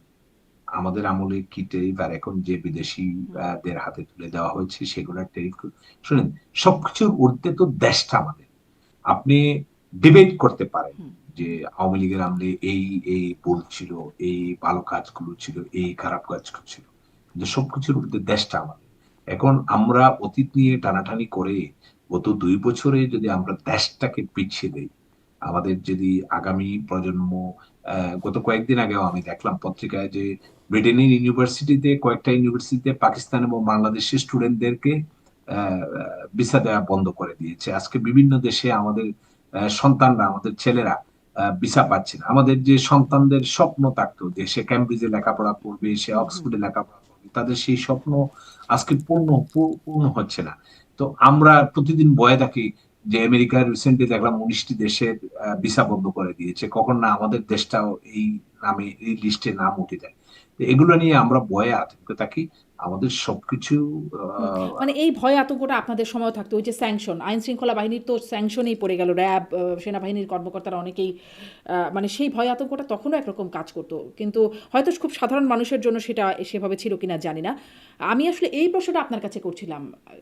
Speaker 3: আমাদের আমলে কি ট্যারিফ, আর এখন যে বিদেশি দের হাতে তুলে দেওয়া হয়েছে সেগুলোর ট্যারিফ। শুনেন, সবকিছুর ঊর্ধ্বে তো দেশটা আমাদের। আপনি ডিবেট করতে পারেন যে আওয়ামী লীগের আমলে এই এই ভুল ছিল, এই ভালো কাজগুলো ছিল, এই খারাপ কাজগুলো ছিল, কিন্তু সবকিছুর ঊর্ধ্বে দেশটা আমাদের। এখন আমরা অতীত নিয়ে টানাটানি করে গত 2 বছরে যদি আমরা দেশটাকে পিছিয়ে দেই, আমাদের যদি আগামী প্রজন্ম, গত কয়েকদিন আগেও আমি দেখলাম পত্রিকায় যে ব্রিটেনের ইউনিভার্সিটিতে, কয়েকটা ইউনিভার্সিটিতে পাকিস্তান এবং বাংলাদেশের স্টুডেন্টদেরকে ভিসা দেওয়া বন্ধ করে দিয়েছে। আজকে বিভিন্ন দেশে আমাদের সন্তানরা, আমাদের ছেলেরা ভিসা পাচ্ছে না। আমাদের যে সন্তানদের স্বপ্ন থাকতো যে সে ক্যামব্রিজে লেখাপড়া করবে, সে অক্সফোর্ডে লেখাপড়া করবে, তাদের সেই স্বপ্ন আজকে পূর্ণ হচ্ছে না। তো আমরা প্রতিদিন ভয়ে থাকি যে আমেরিকার রিসেন্টলি দেখলাম 19টি দেশের ভিসা বন্ধ করে দিয়েছে, কখন না আমাদের দেশটাও এই নামে, এই লিস্টে নাম উঠে যায়। তো এগুলো নিয়ে আমরা ভয়ে আতঙ্কে থাকি। আমাদের সবকিছু
Speaker 1: মানে এই ভয় আতঙ্কটা আপনাদের সময় থাকতো, ওই যে স্যাংশন, আইন শৃঙ্খলা বাহিনীর তো স্যাংশনেই পড়ে গেল, র্যাব, সেনাবাহিনীর কর্মকর্তারা অনেকেই মানে সেই ভয় আতঙ্কটা তখনও একরকম কাজ করতো, কিন্তু হয়তো খুব সাধারণ মানুষের জন্য সেটা সেভাবে ছিল কিনা জানি না। আমি আসলে এই প্রশ্নটা আপনার কাছে করছিলাম।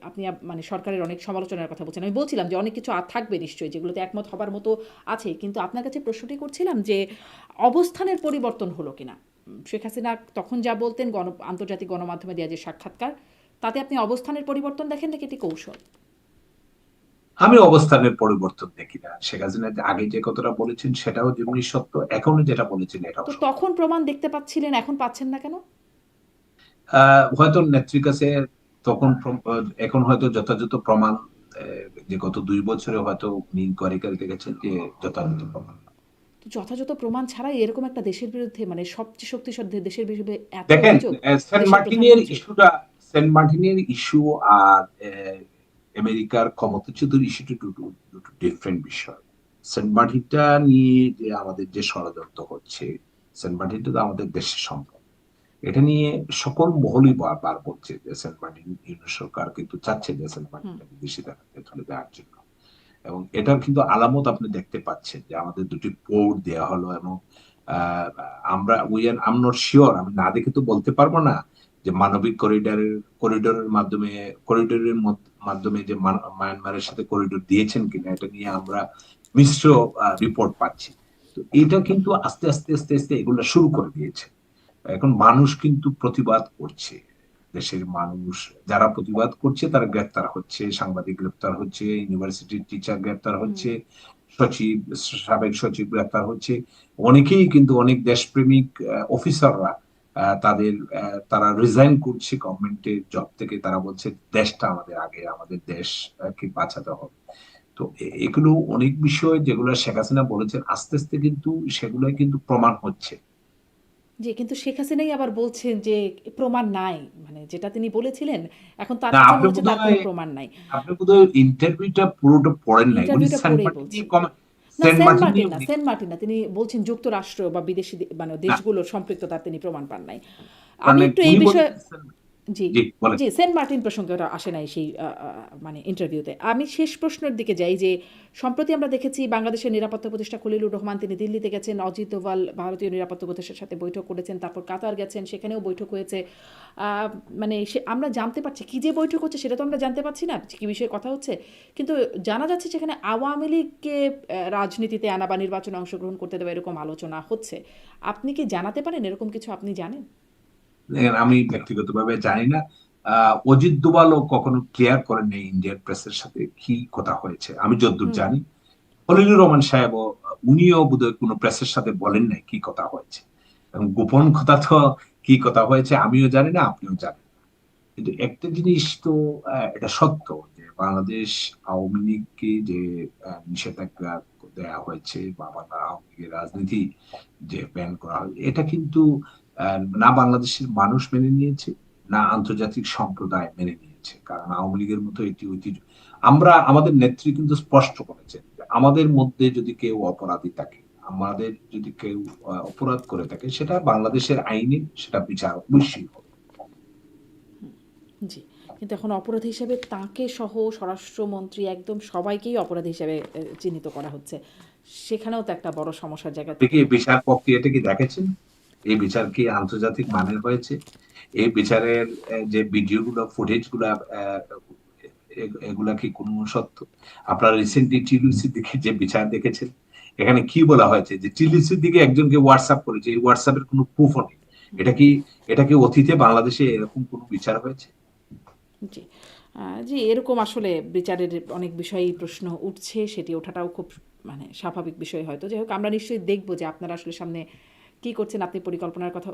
Speaker 1: আপনি মানে সরকারের অনেক সমালোচনার কথা বলছেন, আমি বলছিলাম যে অনেক কিছু থাকবে নিশ্চয়ই যেগুলোতে একমত হবার মতো আছে, কিন্তু আপনার কাছে প্রশ্নটি করছিলাম যে অবস্থানের পরিবর্তন হলো কিনা। শেখ হাসিনা তখন যা বলতেন আন্তর্জাতিক গণমাধ্যমে দেওয়া যে সাক্ষাৎকার, তাতে আপনি অবস্থানের পরিবর্তন দেখেন নাকি এটি কৌশল?
Speaker 2: আমি অবস্থানের পরিবর্তন দেখি না। শেখ হাসিনা আগে যে কথাটা বলেছেন সেটাও যেমনি সত্য, এখনো যেটা বলেছেন এটাও
Speaker 1: তো
Speaker 2: সত্য।
Speaker 1: তখন প্রমাণ দেখতে পাচ্ছিলেন, এখন পাচ্ছেন না কেন?
Speaker 2: হয়তো নেত্রীর কাছে তখন এখন হয়তো যথাযথ প্রমাণ, যে গত 2 বছরে হয়তো উনি ইনকোয়ারি দেখেছেন যে যথাযথ প্রমাণ।
Speaker 1: তো যথাযথ প্রমাণ ছাড়াই এরকম একটা দেশের বিরুদ্ধে, মানে সবচেয়ে শক্তিশালী দেশের বিরুদ্ধে এত
Speaker 2: দেখেন,
Speaker 1: অভিযোগ,
Speaker 2: সেন্ট
Speaker 1: দেশের
Speaker 2: মার্টিনের
Speaker 1: প্রধানমন্ত্রী।
Speaker 2: ইস্যুটা, সেন্ট মার্টিনের ইস্যু আর আমেরিকার ক্ষমতাচ্যুতির ইস্যুটা দুটো দুটো ডিফারেন্ট বিষয়। সেন্ট মার্টিনটা নিয়ে যে আমাদের যে ষড়যন্ত্র হচ্ছে, সেন্ট মার্টিনটা তো আমাদের দেশের সম্পদ। এটা নিয়ে সকল মহলই বারবার বলছে যে সেন্ট মার্টিন, ইউনিট সরকার কিন্তু চাচ্ছে যে সেন্ট
Speaker 1: হুম।
Speaker 2: মার্টিনটা বিদেশিদের হাতে তুলে দেওয়ার জন্য। এবং এটার কিন্তু আলামত আপনি দেখতে পাচ্ছেন যে আমাদের দুটি পোর্ট দেওয়া হলো, এবং আহ, আমরা আই এম নট শিওর, আমি না দেখে তো বলতে পারবো না যে মানবিক করিডোরের মাধ্যমে, করিডোরের মাধ্যমে যে মায়ানমারের সাথে করিডোর দিয়েছেন কিনা, এটা নিয়ে আমরা মিশ্র রিপোর্ট পাচ্ছি। তো এটা কিন্তু আস্তে আস্তে আস্তে আস্তে এগুলো শুরু করে দিয়েছে। এখন মানুষ কিন্তু প্রতিবাদ করছে, দেশের মানুষ যারা প্রতিবাদ করছে তারা গ্রেপ্তার হচ্ছে, সাংবাদিক গ্রেপ্তার হচ্ছে, ইউনিভার্সিটির টিচার গ্রেপ্তার হচ্ছে, সচিব, সাবেক সচিব গ্রেপ্তার হচ্ছে। অনেকেই কিন্তু, অনেক দেশপ্রেমিক অফিসাররা তারা রিজাইন করছে গভর্নমেন্টের জব থেকে। তারা বলছে দেশটা আমাদের আগে, আমাদের দেশকে বাঁচাতে হবে। তো এগুলো অনেক বিষয় যেগুলো শেখ হাসিনা বলেছেন, আস্তে আস্তে কিন্তু সেগুলোই কিন্তু প্রমাণ হচ্ছে।
Speaker 1: জি, কিন্তু শেখ হাসিনাই আবার বলছেন যে প্রমাণ নাই, মানে যেটা তিনি বলেছিলেন এখন তার
Speaker 2: না,
Speaker 1: কাছে
Speaker 2: আপনি
Speaker 1: মনে হচ্ছে তার কোনো
Speaker 2: বোধহয়
Speaker 1: প্রমাণ নাই।
Speaker 2: আপনি বোধহয় ইন্টারভিউটা পুরোটা পড়েন নাই। উনি
Speaker 1: ইন্টারভিউটা
Speaker 2: সেন্ট
Speaker 1: পড়েই
Speaker 2: মার্টিন
Speaker 1: বলছি।
Speaker 2: নিয়ে
Speaker 1: না,
Speaker 2: সেন্ট
Speaker 1: সেন্ট
Speaker 2: মার্টিন নিয়ে
Speaker 1: মার্টিন না,
Speaker 2: উনি,
Speaker 1: সেন্ট মার্টিন না, তিনি বলছেন যুক্তরাষ্ট্র বা বিদেশি মানে
Speaker 2: না,
Speaker 1: দেশগুলোর সম্পৃক্ততার তিনি প্রমাণ পান নাই। আমি
Speaker 2: মানে
Speaker 1: একটু এই
Speaker 2: উনি
Speaker 1: বিষয়ে,
Speaker 2: বলেছেন।
Speaker 1: জি,
Speaker 2: জি বলেন।
Speaker 1: জি, সেন্ট মার্টিন প্রসঙ্গে ওটা আসে নাই সেই মানে ইন্টারভিউতে। আমি শেষ প্রশ্নের দিকে যাই যে সম্প্রতি আমরা দেখেছি বাংলাদেশের নিরাপত্তা উপদেষ্টা খলিলুর রহমান তিনি দিল্লিতে গেছেন, অজিত দোভাল ভারতীয় নিরাপত্তা উপদেষ্টার সাথে বৈঠক করেছেন, তারপর কাতার গেছেন, সেখানেও বৈঠক হয়েছে। মানে আমরা জানতে পারছি কি যে বৈঠক হচ্ছে সেটা তো আমরা জানতে পারছি না কি বিষয়ে কথা হচ্ছে, কিন্তু জানা যাচ্ছে সেখানে আওয়ামী লীগকে রাজনীতিতে আনা বা নির্বাচনে অংশগ্রহণ করতে দেওয়া এরকম আলোচনা হচ্ছে। আপনি কি জানাতে পারেন এরকম কিছু আপনি জানেন?
Speaker 2: দেখেন, আমি ব্যক্তিগতভাবে জানি না। অজিত দোভালও কখনো ক্লিয়ার করেন নাই ইন্ডিয়ান প্রেসের সাথে কি কথা হয়েছে, আমি যতদূর
Speaker 1: হুম।
Speaker 2: জানি। খলিলুর রহমান সাহেব, উনিও বোধহয় কোনো প্রেসের সাথে বলেন নাই কি কথা হয়েছে। এবং গোপন কথা তো কি কথা হয়েছে আমিও জানি না, আপনিও জানেন না। কিন্তু একটা জিনিস তো এটা সত্য যে বাংলাদেশ আওয়ামী লীগকে যে নিষেধাজ্ঞা দেওয়া হয়েছে, বা আওয়ামী লীগের রাজনীতি যে ব্যান করা হয়, এটা কিন্তু না বাংলাদেশের মানুষ মেনে নিয়েছে, না আন্তর্জাতিক সম্প্রদায় মেনে নিয়েছে। কারণ আওয়ামী লীগের মতো একটি ঐতিহ্য, আমাদের নেত্রী কিন্তু স্পষ্ট করেছেন যে আমাদের মধ্যে যদি কেউ অপরাধী থাকে, আমাদের যদি কেউ অপরাধ করে থাকে, সেটা বাংলাদেশের আইনে সেটা বিচার অবশ্যই হবে।
Speaker 1: জি, কিন্তু এখন অপরাধী হিসেবে তাকে সহ স্বরাষ্ট্রমন্ত্রী একদম সবাইকেই অপরাধী হিসেবে চিহ্নিত করা হচ্ছে। সেখানেও তো একটা বড় সমস্যার জায়গা
Speaker 2: আপনি
Speaker 1: থেকে
Speaker 2: কি
Speaker 1: যাচ্ছে।
Speaker 2: বিচার প্রক্রিয়াটা কি দেখেছেন? এই বিচার কি আন্তর্জাতিক মানের হয়েছে? এই বিচারের যে ভিডিও গুলো, ফুটেজ গুলা, এগুলা কি কোনো সত্য? আপনারা রিসেন্টলি টিলিসির দিকে যে বিচার দেখেছেন, এখানে কি বলা হয়েছে যে টিলিসির দিকে একজনকে হোয়াটসঅ্যাপ করেছে, এই হোয়াটসঅ্যাপের কোনো প্রুফও নেই। এটা কি এটা কি অতীতে বাংলাদেশে এরকম কোনো বিচার হয়েছে?
Speaker 1: জি, জি, এরকম আসলে বিচারের অনেক বিষয়েই প্রশ্ন উঠছে, সেটি ওঠাটাও খুব মানে স্বাভাবিক বিষয় হয়তো। যাই হোক, আমরা নিশ্চয়ই দেখব যে আপনারা আসলে সামনে কী করছেন। আপনি পরিকল্পনার কথা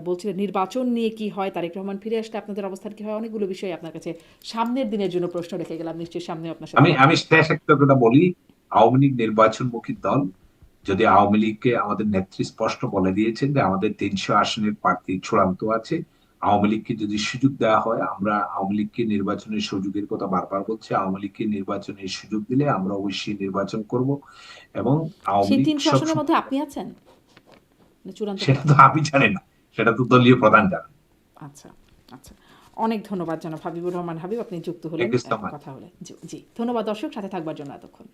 Speaker 1: বলছিলেন, নির্বাচন নিয়ে কি হয়, তারেক রহমান ফিরে আসলে আপনাদের অবস্থান কী হয়, অনেকগুলো বিষয় আপনার কাছে সামনের দিনের জন্য প্রশ্ন রেখে গেলাম। নিশ্চয়ই সামনেও আপনার সাথে
Speaker 2: আমি
Speaker 1: কথা
Speaker 2: আমি
Speaker 1: হবে।
Speaker 2: শেষ একটা কথা বলি। আওয়ামী লীগ নির্বাচনমুখী দল। যদি আওয়ামী লীগকে আমাদের নেত্রী স্পষ্ট বলে দিয়েছেন যে আমাদের 300 আসনের প্রার্থী চূড়ান্ত আছে, আওয়ামী লীগকে যদি সুযোগ দেওয়া হয়, আমরা আওয়ামী লীগকে নির্বাচনের সুযোগের কথা বারবার বলছি, আওয়ামী লীগকে নির্বাচনের সুযোগ দিলে আমরা অবশ্যই নির্বাচন করব। এবং আওয়ামী
Speaker 1: সেই
Speaker 2: লীগ
Speaker 1: 300 আসনের মধ্যে
Speaker 2: সবসময়,
Speaker 1: আপনি আছেন মানে চূড়ান্ত
Speaker 2: সেটা
Speaker 1: প্রার্থী?
Speaker 2: তো আমি জানি না, সেটা তো দলীয় প্রধান জানেন।
Speaker 1: আচ্ছা, আচ্ছা। অনেক ধন্যবাদ জানাব হাবিবুর রহমান হাবিব, আপনি যুক্ত হলেন,
Speaker 2: থ্যাংক ইউ সো মাচ।
Speaker 1: কথা হলে। জি, জি। ধন্যবাদ দর্শক, সাথে থাকবার জন্য এতক্ষণ।